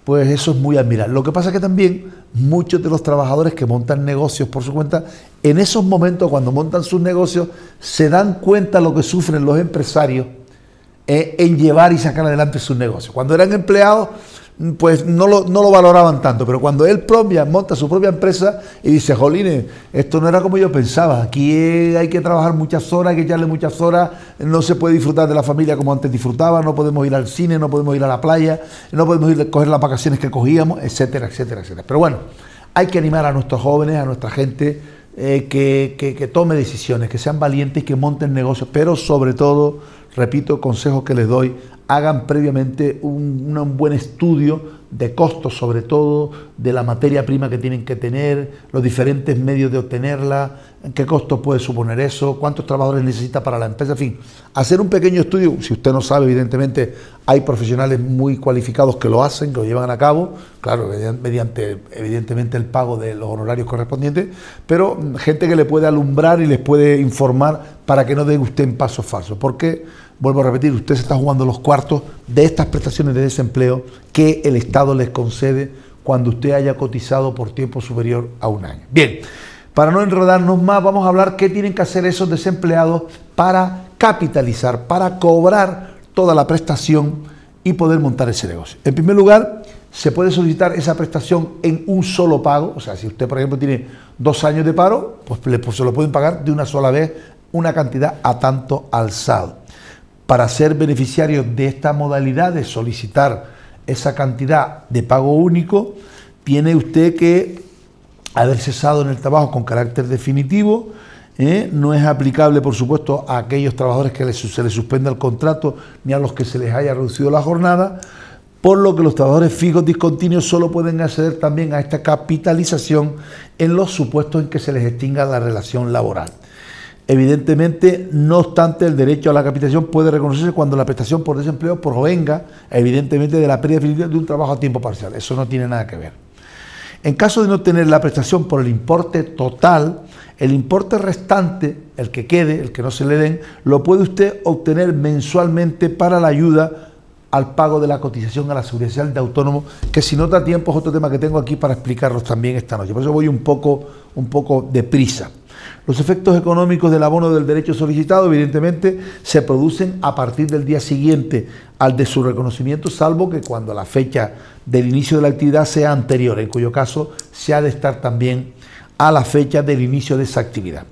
Speaker 1: pues eso es muy admirable. Lo que pasa es que también muchos de los trabajadores que montan negocios por su cuenta, en esos momentos cuando montan sus negocios, se dan cuenta de lo que sufren los empresarios en llevar y sacar adelante sus negocios. Cuando eran empleados, pues no lo valoraban tanto, pero cuando él monta su propia empresa y dice, jolines, esto no era como yo pensaba, aquí hay que trabajar muchas horas, hay que echarle muchas horas, no se puede disfrutar de la familia como antes disfrutaba, no podemos ir al cine, no podemos ir a la playa, no podemos ir a coger las vacaciones que cogíamos, etcétera, etcétera, etcétera. Pero bueno, hay que animar a nuestros jóvenes, a nuestra gente, que tome decisiones, que sean valientes y que monten negocios, pero sobre todo, repito, consejos que les doy, hagan previamente un buen estudio de costos, sobre todo de la materia prima que tienen que tener, los diferentes medios de obtenerla, qué costo puede suponer eso, cuántos trabajadores necesita para la empresa, en fin, hacer un pequeño estudio. Si usted no sabe, evidentemente hay profesionales muy cualificados que lo hacen, que lo llevan a cabo, claro, mediante evidentemente el pago de los honorarios correspondientes, pero gente que le puede alumbrar y les puede informar para que no dé usted en pasos falsos, porque vuelvo a repetir, usted se está jugando los cuartos de estas prestaciones de desempleo que el Estado les concede cuando usted haya cotizado por tiempo superior a un año. Bien, para no enredarnos más, vamos a hablar qué tienen que hacer esos desempleados para capitalizar, para cobrar toda la prestación y poder montar ese negocio. En primer lugar, se puede solicitar esa prestación en un solo pago, o sea, si usted, por ejemplo, tiene 2 años de paro, pues se lo pueden pagar de una sola vez, una cantidad a tanto alzado. Para ser beneficiario de esta modalidad de solicitar esa cantidad de pago único, tiene usted que haber cesado en el trabajo con carácter definitivo. No es aplicable, por supuesto, a aquellos trabajadores que se les suspenda el contrato ni a los que se les haya reducido la jornada, por lo que los trabajadores fijos discontinuos solo pueden acceder también a esta capitalización en los supuestos en que se les extinga la relación laboral. Evidentemente, no obstante, el derecho a la capitalización puede reconocerse cuando la prestación por desempleo provenga, evidentemente, de la pérdida definitiva de un trabajo a tiempo parcial. Eso no tiene nada que ver. En caso de no tener la prestación por el importe total, el importe restante, el que quede, el que no se le den, lo puede usted obtener mensualmente para la ayuda al pago de la cotización a la Seguridad Social de autónomo, que si no da tiempo es otro tema que tengo aquí para explicarlos también esta noche. Por eso voy un poco deprisa. Los efectos económicos del abono del derecho solicitado, evidentemente, se producen a partir del día siguiente al de su reconocimiento, salvo que cuando la fecha del inicio de la actividad sea anterior, en cuyo caso se ha de estar también a la fecha del inicio de esa actividad.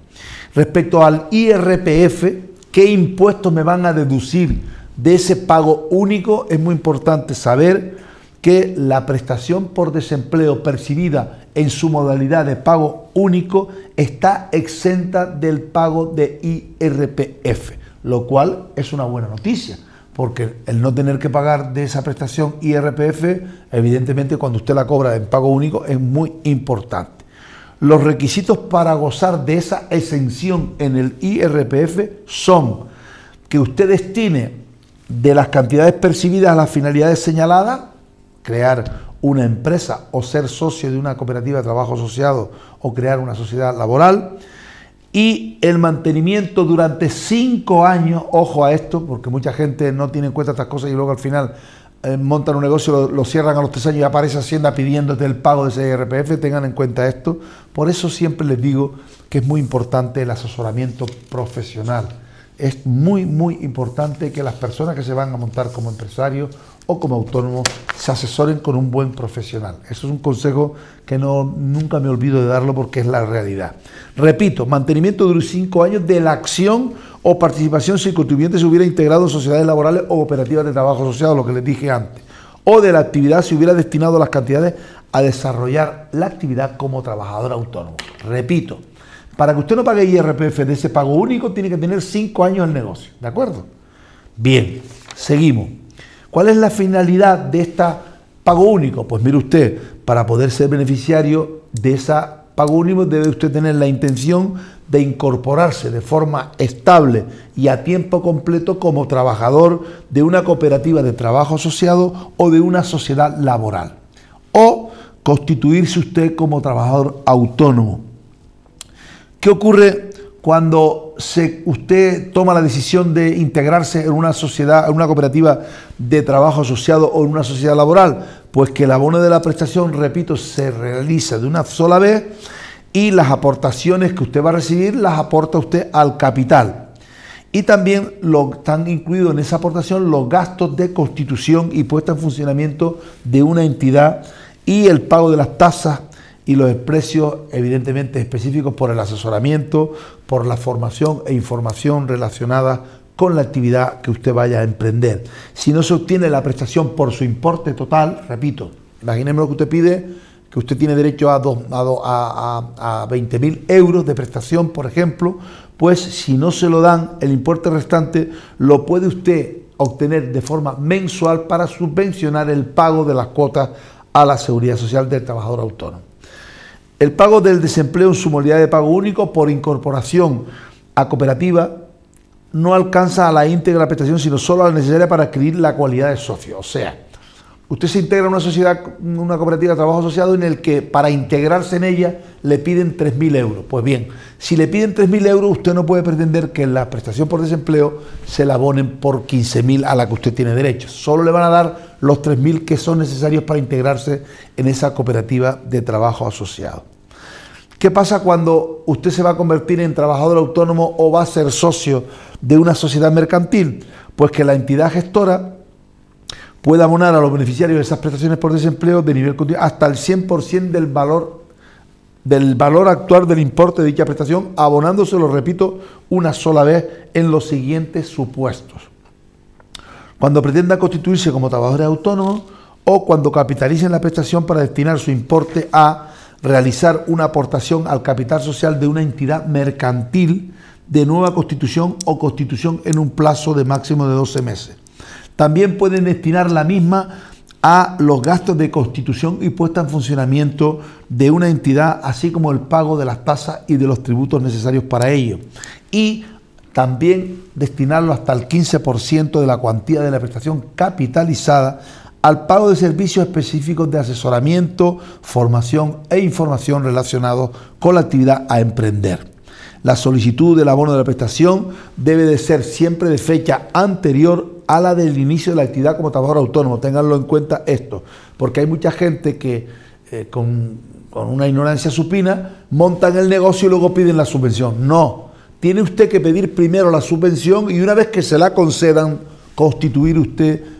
Speaker 1: Respecto al IRPF, ¿qué impuestos me van a deducir de ese pago único? Es muy importante saber que la prestación por desempleo percibida en su modalidad de pago único está exenta del pago de IRPF, lo cual es una buena noticia, porque el no tener que pagar de esa prestación IRPF, evidentemente cuando usted la cobra en pago único es muy importante. Los requisitos para gozar de esa exención en el IRPF son que usted destine de las cantidades percibidas a las finalidades señaladas, crear una empresa o ser socio de una cooperativa de trabajo asociado o crear una sociedad laboral, y el mantenimiento durante 5 años, ojo a esto, porque mucha gente no tiene en cuenta estas cosas y luego al final montan un negocio, lo cierran a los 3 años y aparece Hacienda pidiéndote el pago de ese IRPF. Tengan en cuenta esto. Por eso siempre les digo que es muy importante el asesoramiento profesional. Es muy, muy importante que las personas que se van a montar como empresarios o como autónomos se asesoren con un buen profesional. Eso es un consejo que nunca me olvido de darlo porque es la realidad. Repito, mantenimiento durante 5 años de la acción o participación si el contribuyente se hubiera integrado en sociedades laborales o cooperativas de trabajo asociado, lo que les dije antes, o de la actividad si hubiera destinado las cantidades a desarrollar la actividad como trabajador autónomo. Repito, para que usted no pague IRPF de ese pago único, tiene que tener 5 años el negocio, ¿de acuerdo? Bien, seguimos. ¿Cuál es la finalidad de este pago único? Pues mire usted, para poder ser beneficiario de ese pago único debe usted tener la intención de incorporarse de forma estable y a tiempo completo como trabajador de una cooperativa de trabajo asociado o de una sociedad laboral, o constituirse usted como trabajador autónomo. ¿Qué ocurre cuando usted toma la decisión de integrarse en una sociedad, en una cooperativa de trabajo asociado o en una sociedad laboral? Pues que el abono de la prestación, repito, se realiza de una sola vez y las aportaciones que usted va a recibir las aporta usted al capital. Y también están incluidos en esa aportación los gastos de constitución y puesta en funcionamiento de una entidad y el pago de las tasas y los precios evidentemente específicos por el asesoramiento, por la formación e información relacionada con la actividad que usted vaya a emprender. Si no se obtiene la prestación por su importe total, repito, imaginemos que usted pide, que usted tiene derecho a 20.000 euros de prestación, por ejemplo, pues si no se lo dan, el importe restante lo puede usted obtener de forma mensual para subvencionar el pago de las cuotas a la seguridad social del trabajador autónomo. El pago del desempleo en su modalidad de pago único por incorporación a cooperativa no alcanza a la íntegra prestación, sino solo a la necesaria para adquirir la cualidad de socio. O sea, usted se integra en una sociedad, una cooperativa de trabajo asociado en el que para integrarse en ella le piden 3.000 euros. Pues bien, si le piden 3.000 euros, usted no puede pretender que la prestación por desempleo se la abonen por 15.000 a la que usted tiene derecho. Solo le van a dar los 3.000 que son necesarios para integrarse en esa cooperativa de trabajo asociado. ¿Qué pasa cuando usted se va a convertir en trabajador autónomo o va a ser socio de una sociedad mercantil? Pues que la entidad gestora puede abonar a los beneficiarios de esas prestaciones por desempleo de nivel continuo hasta el 100% del valor actual del importe de dicha prestación, abonándoselo, repito, una sola vez en los siguientes supuestos. Cuando pretenda constituirse como trabajador autónomo o cuando capitalicen la prestación para destinar su importe a realizar una aportación al capital social de una entidad mercantil de nueva constitución o constitución en un plazo de máximo de 12 meses. También pueden destinar la misma a los gastos de constitución y puesta en funcionamiento de una entidad, así como el pago de las tasas y de los tributos necesarios para ello. Y también destinarlo hasta el 15% de la cuantía de la prestación capitalizada al pago de servicios específicos de asesoramiento, formación e información relacionados con la actividad a emprender. La solicitud del abono de la prestación debe de ser siempre de fecha anterior a la del inicio de la actividad como trabajador autónomo. Ténganlo en cuenta esto, porque hay mucha gente que con una ignorancia supina montan el negocio y luego piden la subvención. No, tiene usted que pedir primero la subvención y una vez que se la concedan, constituirse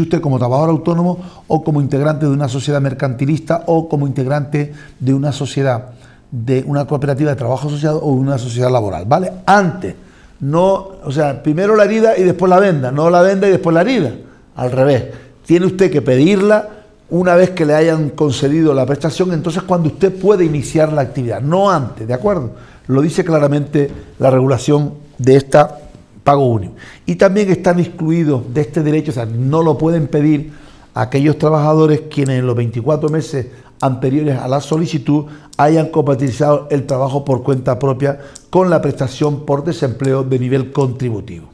Speaker 1: usted como trabajador autónomo o como integrante de una sociedad mercantilista o como integrante de una sociedad, de una cooperativa de trabajo asociado o de una sociedad laboral, ¿vale? Antes, no, o sea, primero la herida y después la venda, no la venda y después la herida, al revés. Tiene usted que pedirla una vez que le hayan concedido la prestación, entonces cuando usted puede iniciar la actividad, no antes, ¿de acuerdo? Lo dice claramente la regulación de esta pago único. Y también están excluidos de este derecho, o sea, no lo pueden pedir aquellos trabajadores quienes en los 24 meses anteriores a la solicitud hayan compatibilizado el trabajo por cuenta propia con la prestación por desempleo de nivel contributivo.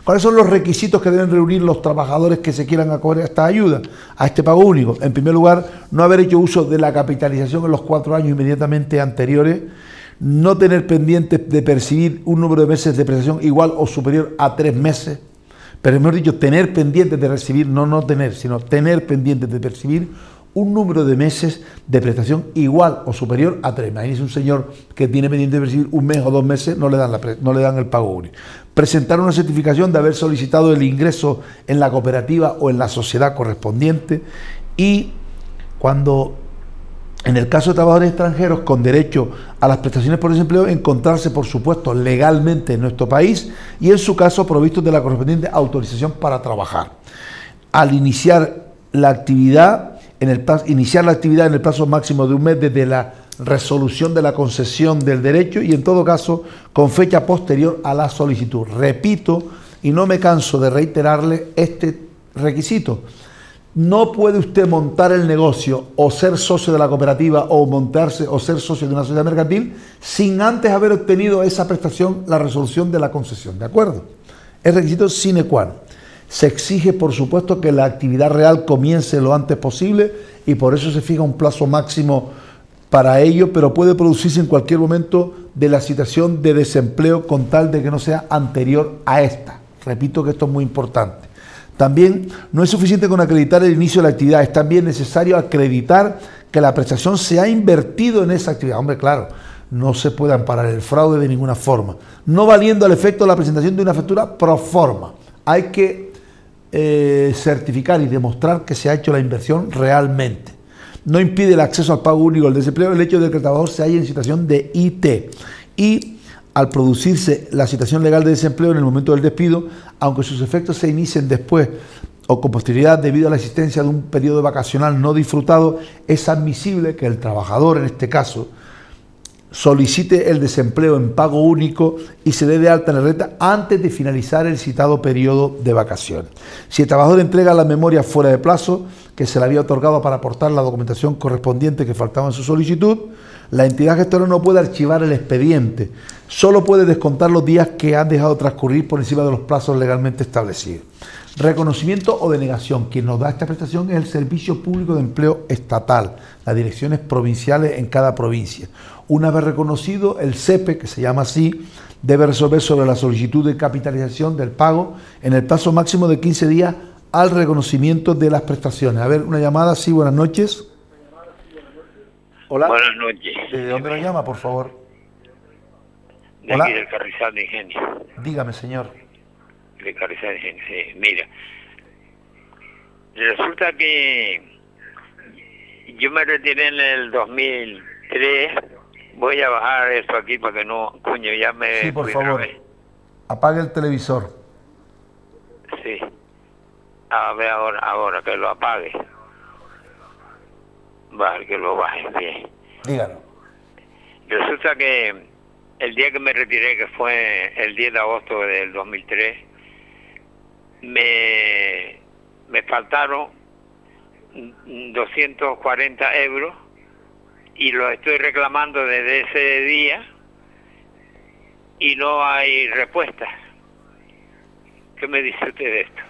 Speaker 1: ¿Cuáles son los requisitos que deben reunir los trabajadores que se quieran acoger a esta ayuda, a este pago único? En primer lugar, no haber hecho uso de la capitalización en los 4 años inmediatamente anteriores, no tener pendientes de percibir un número de meses de prestación igual o superior a 3 meses, pero mejor dicho, tener pendientes de recibir, no tener, sino tener pendientes de percibir un número de meses de prestación igual o superior a 3. Imagínese un señor que tiene pendiente de percibir 1 mes o 2 meses, no le dan el pago único. Presentar una certificación de haber solicitado el ingreso en la cooperativa o en la sociedad correspondiente, y cuando, en el caso de trabajadores extranjeros con derecho a las prestaciones por desempleo, encontrarse, por supuesto, legalmente en nuestro país y, en su caso, provistos de la correspondiente autorización para trabajar. Al iniciar la actividad, en el plazo máximo de 1 mes desde la resolución de la concesión del derecho y, en todo caso, con fecha posterior a la solicitud. Repito, y no me canso de reiterarle este requisito: no puede usted montar el negocio o ser socio de la cooperativa o ser socio de una sociedad mercantil sin antes haber obtenido esa prestación, la resolución de la concesión, ¿de acuerdo? Es requisito sine qua non. Se exige, por supuesto, que la actividad real comience lo antes posible y por eso se fija un plazo máximo para ello, pero puede producirse en cualquier momento de la situación de desempleo con tal de que no sea anterior a esta. Repito que esto es muy importante. También no es suficiente con acreditar el inicio de la actividad, es también necesario acreditar que la prestación se ha invertido en esa actividad. Hombre, claro, no se puede amparar el fraude de ninguna forma, no valiendo al efecto la presentación de una factura pro forma. Hay que certificar y demostrar que se ha hecho la inversión realmente. No impide el acceso al pago único del desempleo el hecho de que el trabajador se halle en situación de IT y, al producirse la situación legal de desempleo en el momento del despido, aunque sus efectos se inicien después o con posterioridad debido a la existencia de un periodo vacacional no disfrutado, es admisible que el trabajador, en este caso, solicite el desempleo en pago único y se dé de alta en la renta antes de finalizar el citado periodo de vacaciones. Si el trabajador entrega la memoria fuera de plazo que se le había otorgado para aportar la documentación correspondiente que faltaba en su solicitud, la entidad gestora no puede archivar el expediente, solo puede descontar los días que han dejado transcurrir por encima de los plazos legalmente establecidos. Reconocimiento o denegación. Quien nos da esta prestación es el Servicio Público de Empleo Estatal, las direcciones provinciales en cada provincia. Una vez reconocido, el CEPE, que se llama así, debe resolver sobre la solicitud de capitalización del pago en el plazo máximo de 15 días al reconocimiento de las prestaciones. A ver, una llamada. Sí, buenas noches. Hola.
Speaker 12: Buenas noches.
Speaker 1: ¿De dónde nos llama, por favor?
Speaker 12: De
Speaker 1: Hola.
Speaker 12: aquí del Carrizal de Ingenio.
Speaker 1: Dígame, señor.
Speaker 12: De Carrizal de Ingenio, sí. Mira, resulta que yo me retiré en el 2003. Voy a bajar esto aquí para que no, coño, ya me...
Speaker 1: Sí, por favor. Apague el televisor.
Speaker 12: Sí. A ver ahora que lo apague. Vale, que lo baje, bien.
Speaker 1: Dígalo.
Speaker 12: Resulta que el día que me retiré, que fue el 10 de agosto del 2003, me faltaron 240 euros y lo estoy reclamando desde ese día y no hay respuesta. ¿Qué me dice usted de esto?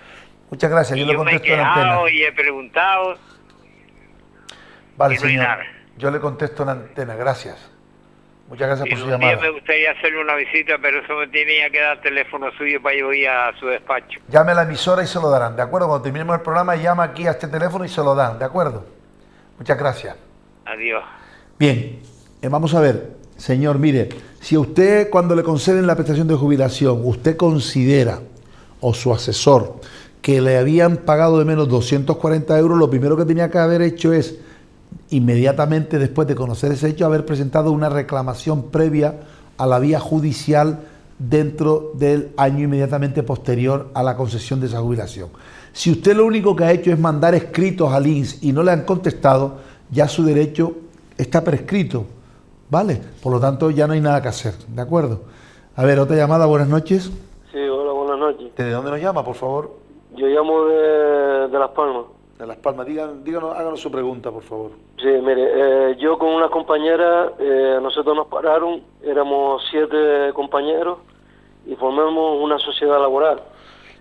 Speaker 1: Muchas gracias, yo le contesto en antena.
Speaker 12: Y he preguntado.
Speaker 1: Vale,
Speaker 12: y no hay
Speaker 1: señor,
Speaker 12: nada.
Speaker 1: yo le contesto en antena, gracias. Muchas gracias por su
Speaker 12: Un
Speaker 1: llamada.
Speaker 12: día me gustaría hacerle una visita, pero eso me tenía que dar teléfono suyo para yo ir a su despacho.
Speaker 1: Llame a la emisora y se lo darán, ¿de acuerdo? Cuando terminemos el programa, llama aquí a este teléfono y se lo dan, ¿de acuerdo? Muchas gracias.
Speaker 12: Adiós.
Speaker 1: Bien, vamos a ver, señor, mire, si a usted cuando le conceden la prestación de jubilación, usted considera, o su asesor, que le habían pagado de menos 240 euros, lo primero que tenía que haber hecho es, inmediatamente después de conocer ese hecho, haber presentado una reclamación previa a la vía judicial dentro del año inmediatamente posterior a la concesión de esa jubilación. Si usted lo único que ha hecho es mandar escritos al INS y no le han contestado, ya su derecho está prescrito, ¿vale? Por lo tanto, ya no hay nada que hacer, ¿de acuerdo? A ver, otra llamada, buenas noches.
Speaker 13: Sí, hola, buenas noches.
Speaker 1: ¿De dónde nos llama, por favor?
Speaker 13: Yo llamo de Las Palmas.
Speaker 1: de Las Palmas. Díganos, háganos su pregunta, por favor.
Speaker 13: Sí, mire, yo con una compañera, nosotros nos pararon, éramos 7 compañeros y formamos una sociedad laboral.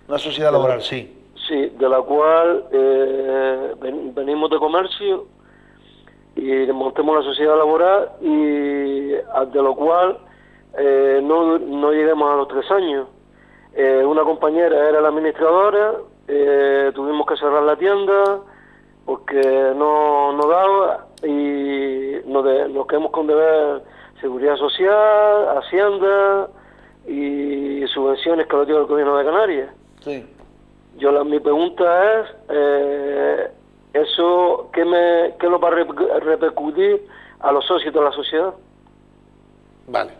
Speaker 1: Una sociedad laboral, sí.
Speaker 13: Sí, de la cual venimos de comercio y montemos la sociedad laboral y de lo cual no lleguemos a los 3 años. Una compañera era la administradora, tuvimos que cerrar la tienda porque no daba y nos quedamos con deber seguridad social, hacienda y subvenciones que lo dio el gobierno de Canarias.
Speaker 1: Sí.
Speaker 13: Mi pregunta es, ¿eso qué nos va a repercutir a los socios de la sociedad?
Speaker 1: Vale.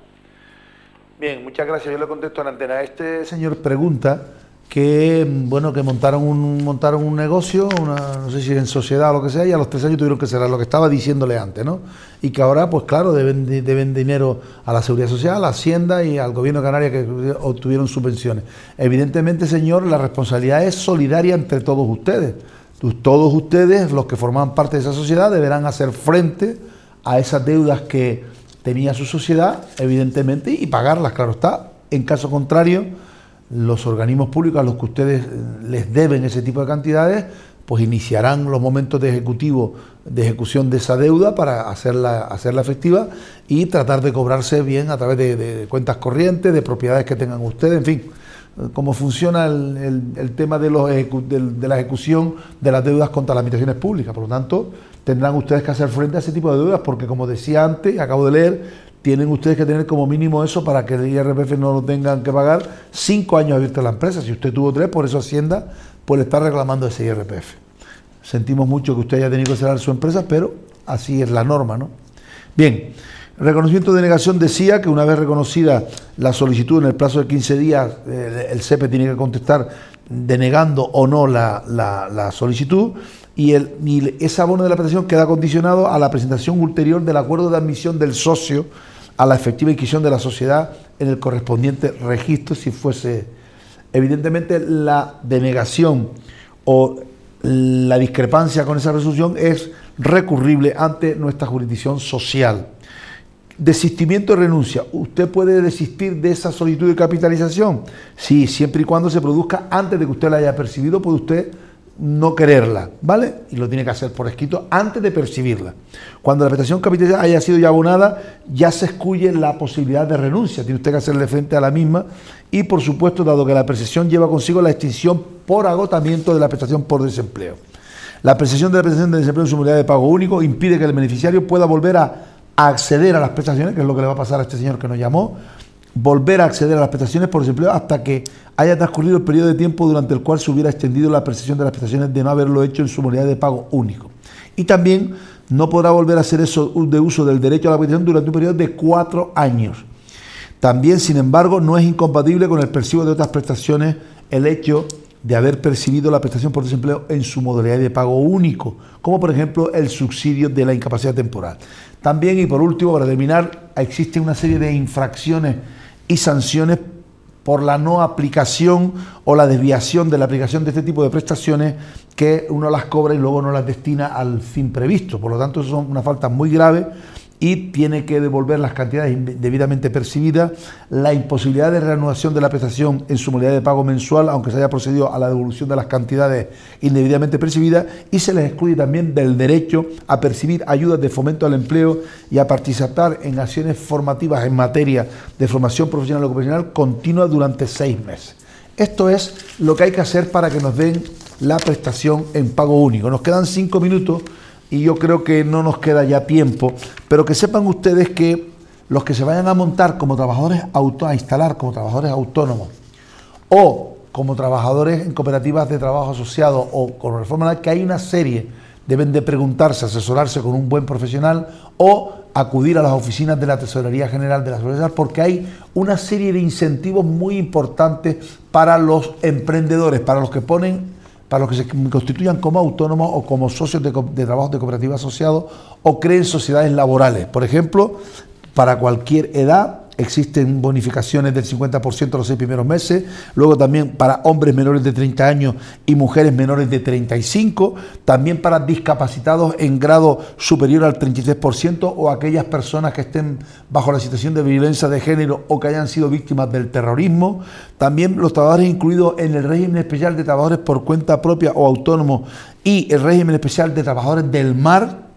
Speaker 1: Bien, muchas gracias. Yo le contesto en antena. Este señor pregunta que, bueno, que montaron un negocio, no sé si en sociedad o lo que sea, y a los 3 años tuvieron que cerrar, lo que estaba diciéndole antes, ¿no? Y que ahora, pues claro, deben dinero a la Seguridad Social, a la Hacienda y al Gobierno de Canarias, que obtuvieron subvenciones. Evidentemente, señor, la responsabilidad es solidaria entre todos ustedes. Todos ustedes, los que forman parte de esa sociedad, deberán hacer frente a esas deudas que tenía su sociedad, evidentemente, y pagarlas, claro está. En caso contrario, los organismos públicos a los que ustedes les deben ese tipo de cantidades, pues iniciarán los momentos de ejecución de esa deuda para hacerla efectiva y tratar de cobrarse bien a través de cuentas corrientes, de propiedades que tengan ustedes, en fin, cómo funciona el tema de la ejecución de las deudas contra las administraciones públicas. Por lo tanto, tendrán ustedes que hacer frente a ese tipo de deudas porque, como decía antes, acabo de leer, tienen ustedes que tener como mínimo eso para que el IRPF no lo tengan que pagar 5 años abierta la empresa. Si usted tuvo 3, por eso Hacienda pues le está reclamando ese IRPF. Sentimos mucho que usted haya tenido que cerrar su empresa, pero así es la norma, ¿no? Bien, reconocimiento de denegación decía que una vez reconocida la solicitud en el plazo de 15 días, el SEPE tiene que contestar denegando o no la solicitud, y ese abono de la prestación queda condicionado a la presentación ulterior del acuerdo de admisión del socio a la efectiva inscripción de la sociedad en el correspondiente registro, si fuese. Evidentemente, la denegación o la discrepancia con esa resolución es recurrible ante nuestra jurisdicción social. Desistimiento y renuncia. ¿Usted puede desistir de esa solicitud de capitalización? Sí, siempre y cuando se produzca antes de que usted la haya percibido, puede usted no quererla, ¿vale? Y lo tiene que hacer por escrito antes de percibirla. Cuando la prestación capitalizada haya sido ya abonada, ya se excluye la posibilidad de renuncia. Tiene usted que hacerle frente a la misma y, por supuesto, dado que la percepción lleva consigo la extinción por agotamiento de la prestación por desempleo. La percepción de la prestación de desempleo en su modalidad de pago único impide que el beneficiario pueda volver a acceder a las prestaciones, que es lo que le va a pasar a este señor que nos llamó, volver a acceder a las prestaciones por desempleo hasta que haya transcurrido el periodo de tiempo durante el cual se hubiera extendido la percepción de las prestaciones de no haberlo hecho en su modalidad de pago único. Y también no podrá volver a hacer eso de uso del derecho a la prestación durante un periodo de 4 años. También, sin embargo, no es incompatible con el percibo de otras prestaciones el hecho de haber percibido la prestación por desempleo en su modalidad de pago único, como por ejemplo el subsidio de la incapacidad temporal. También, y por último, para terminar, existe una serie de infracciones y sanciones por la no aplicación o la desviación de la aplicación de este tipo de prestaciones, que uno las cobra y luego no las destina al fin previsto. Por lo tanto, son una falta muy grave y tiene que devolver las cantidades indebidamente percibidas, la imposibilidad de reanudación de la prestación en su modalidad de pago mensual, aunque se haya procedido a la devolución de las cantidades indebidamente percibidas, y se les excluye también del derecho a percibir ayudas de fomento al empleo y a participar en acciones formativas en materia de formación profesional o ocupacional continua durante 6 meses. Esto es lo que hay que hacer para que nos den la prestación en pago único. Nos quedan 5 minutos y yo creo que no nos queda ya tiempo, pero que sepan ustedes que los que se vayan a montar como trabajadores a instalar como trabajadores autónomos o como trabajadores en cooperativas de trabajo asociados o con reforma laboral, que hay una serie, deben de preguntarse, asesorarse con un buen profesional o acudir a las oficinas de la Tesorería General de la Seguridad Social, porque hay una serie de incentivos muy importantes para los emprendedores, para los que se constituyan como autónomos o como socios de trabajo de cooperativa asociados o creen sociedades laborales. Por ejemplo, para cualquier edad existen bonificaciones del 50% los 6 primeros meses, luego también para hombres menores de 30 años y mujeres menores de 35, también para discapacitados en grado superior al 33% o aquellas personas que estén bajo la situación de violencia de género o que hayan sido víctimas del terrorismo, también los trabajadores incluidos en el régimen especial de trabajadores por cuenta propia o autónomos y el régimen especial de trabajadores del mar,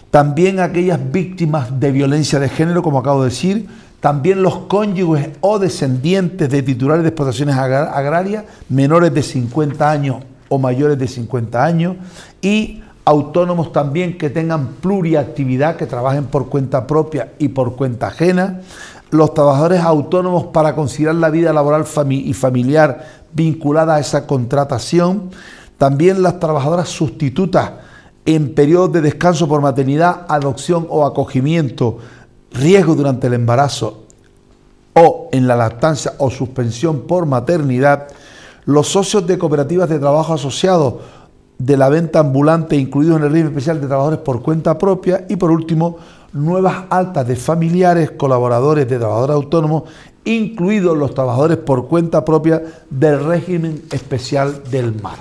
Speaker 1: también aquellas víctimas de violencia de género, como acabo de decir, también los cónyuges o descendientes de titulares de explotaciones agrarias menores de 50 años o mayores de 50 años y autónomos también que tengan pluriactividad, que trabajen por cuenta propia y por cuenta ajena, los trabajadores autónomos para considerar la vida laboral y familiar vinculada a esa contratación, también las trabajadoras sustitutas en periodos de descanso por maternidad, adopción o acogimiento, riesgo durante el embarazo o en la lactancia o suspensión por maternidad, los socios de cooperativas de trabajo asociados de la venta ambulante incluidos en el régimen especial de trabajadores por cuenta propia y por último nuevas altas de familiares, colaboradores de trabajadores autónomos, incluidos los trabajadores por cuenta propia del régimen especial del mar.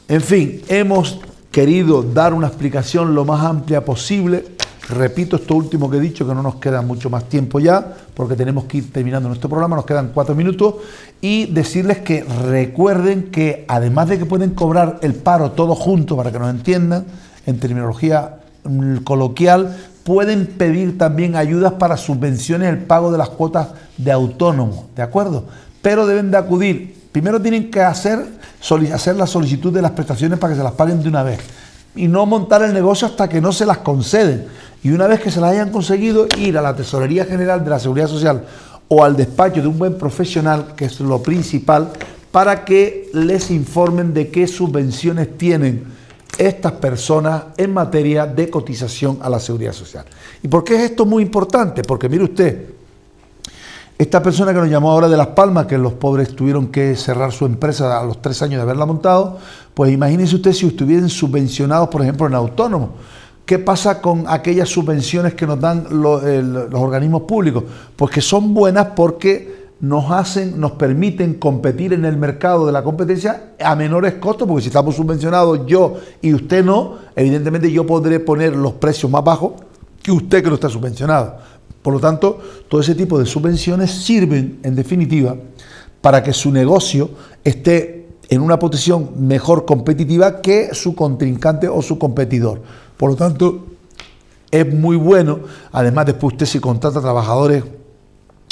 Speaker 1: En fin, hemos querido dar una explicación lo más amplia posible. Repito esto último que he dicho, que no nos queda mucho más tiempo ya, porque tenemos que ir terminando nuestro programa, nos quedan 4 minutos, y decirles que recuerden que además de que pueden cobrar el paro todos juntos, para que nos entiendan, en terminología coloquial, pueden pedir también ayudas para subvenciones el pago de las cuotas de autónomos, ¿de acuerdo? Pero deben de acudir, primero tienen que hacer la solicitud de las prestaciones para que se las paguen de una vez, y no montar el negocio hasta que no se las conceden. Y una vez que se las hayan conseguido, ir a la Tesorería General de la Seguridad Social o al despacho de un buen profesional, que es lo principal, para que les informen de qué subvenciones tienen estas personas en materia de cotización a la Seguridad Social. ¿Y por qué es esto muy importante? Porque mire usted, esta persona que nos llamó ahora de Las Palmas, que los pobres tuvieron que cerrar su empresa a los 3 años de haberla montado, pues imagínense usted si estuvieran subvencionados, por ejemplo, en autónomos. ¿Qué pasa con aquellas subvenciones que nos dan los organismos públicos? Pues que son buenas porque nos permiten competir en el mercado de la competencia a menores costos, porque si estamos subvencionados yo y usted no, evidentemente yo podré poner los precios más bajos que usted que no está subvencionado. Por lo tanto, todo ese tipo de subvenciones sirven, en definitiva, para que su negocio esté en una posición mejor competitiva que su contrincante o su competidor. Por lo tanto, es muy bueno. Además, después usted si contrata trabajadores,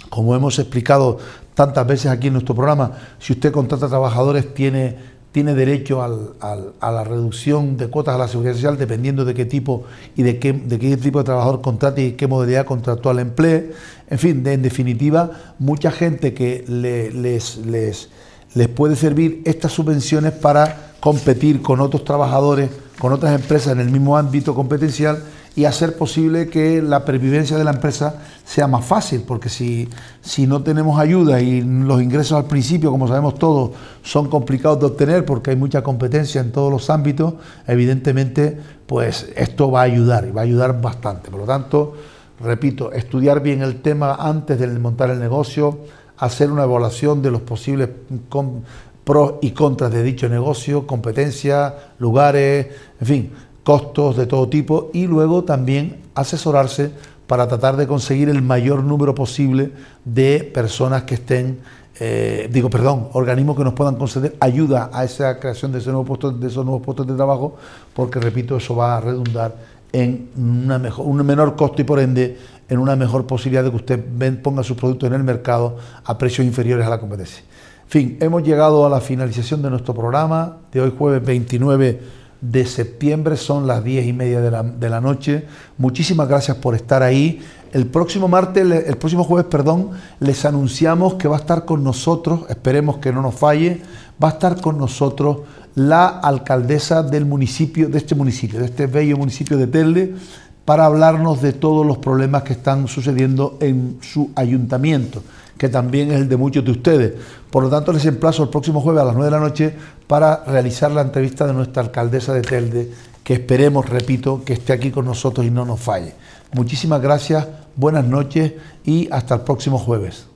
Speaker 1: como hemos explicado tantas veces aquí en nuestro programa, si usted contrata trabajadores tiene derecho a la reducción de cuotas a la Seguridad Social dependiendo de qué tipo y de qué tipo de trabajador contrate y qué modalidad contractual emplee. En fin, en definitiva, mucha gente que les puede servir estas subvenciones para competir con otros trabajadores, con otras empresas en el mismo ámbito competencial y hacer posible que la pervivencia de la empresa sea más fácil, porque si no tenemos ayuda y los ingresos al principio, como sabemos todos, son complicados de obtener porque hay mucha competencia en todos los ámbitos, evidentemente pues esto va a ayudar y va a ayudar bastante. Por lo tanto, repito, estudiar bien el tema antes de montar el negocio, hacer una evaluación de los posibles pros y contras de dicho negocio, competencia, lugares, en fin, costos de todo tipo, y luego también asesorarse para tratar de conseguir el mayor número posible de personas que estén, organismos que nos puedan conceder ayuda a esa creación de esos nuevos puestos de trabajo, porque repito, eso va a redundar en un menor costo y por ende en una mejor posibilidad de que usted ponga sus productos en el mercado a precios inferiores a la competencia. En fin, hemos llegado a la finalización de nuestro programa de hoy, jueves 29 de septiembre, son las 10:30 de la noche. Muchísimas gracias por estar ahí. El próximo jueves, les anunciamos que va a estar con nosotros, esperemos que no nos falle, va a estar con nosotros la alcaldesa del municipio, de este bello municipio de Telde, para hablarnos de todos los problemas que están sucediendo en su ayuntamiento, que también es el de muchos de ustedes. Por lo tanto, les emplazo el próximo jueves a las 9 de la noche para realizar la entrevista de nuestra alcaldesa de Telde que esperemos, repito, que esté aquí con nosotros y no nos falle. Muchísimas gracias, buenas noches y hasta el próximo jueves.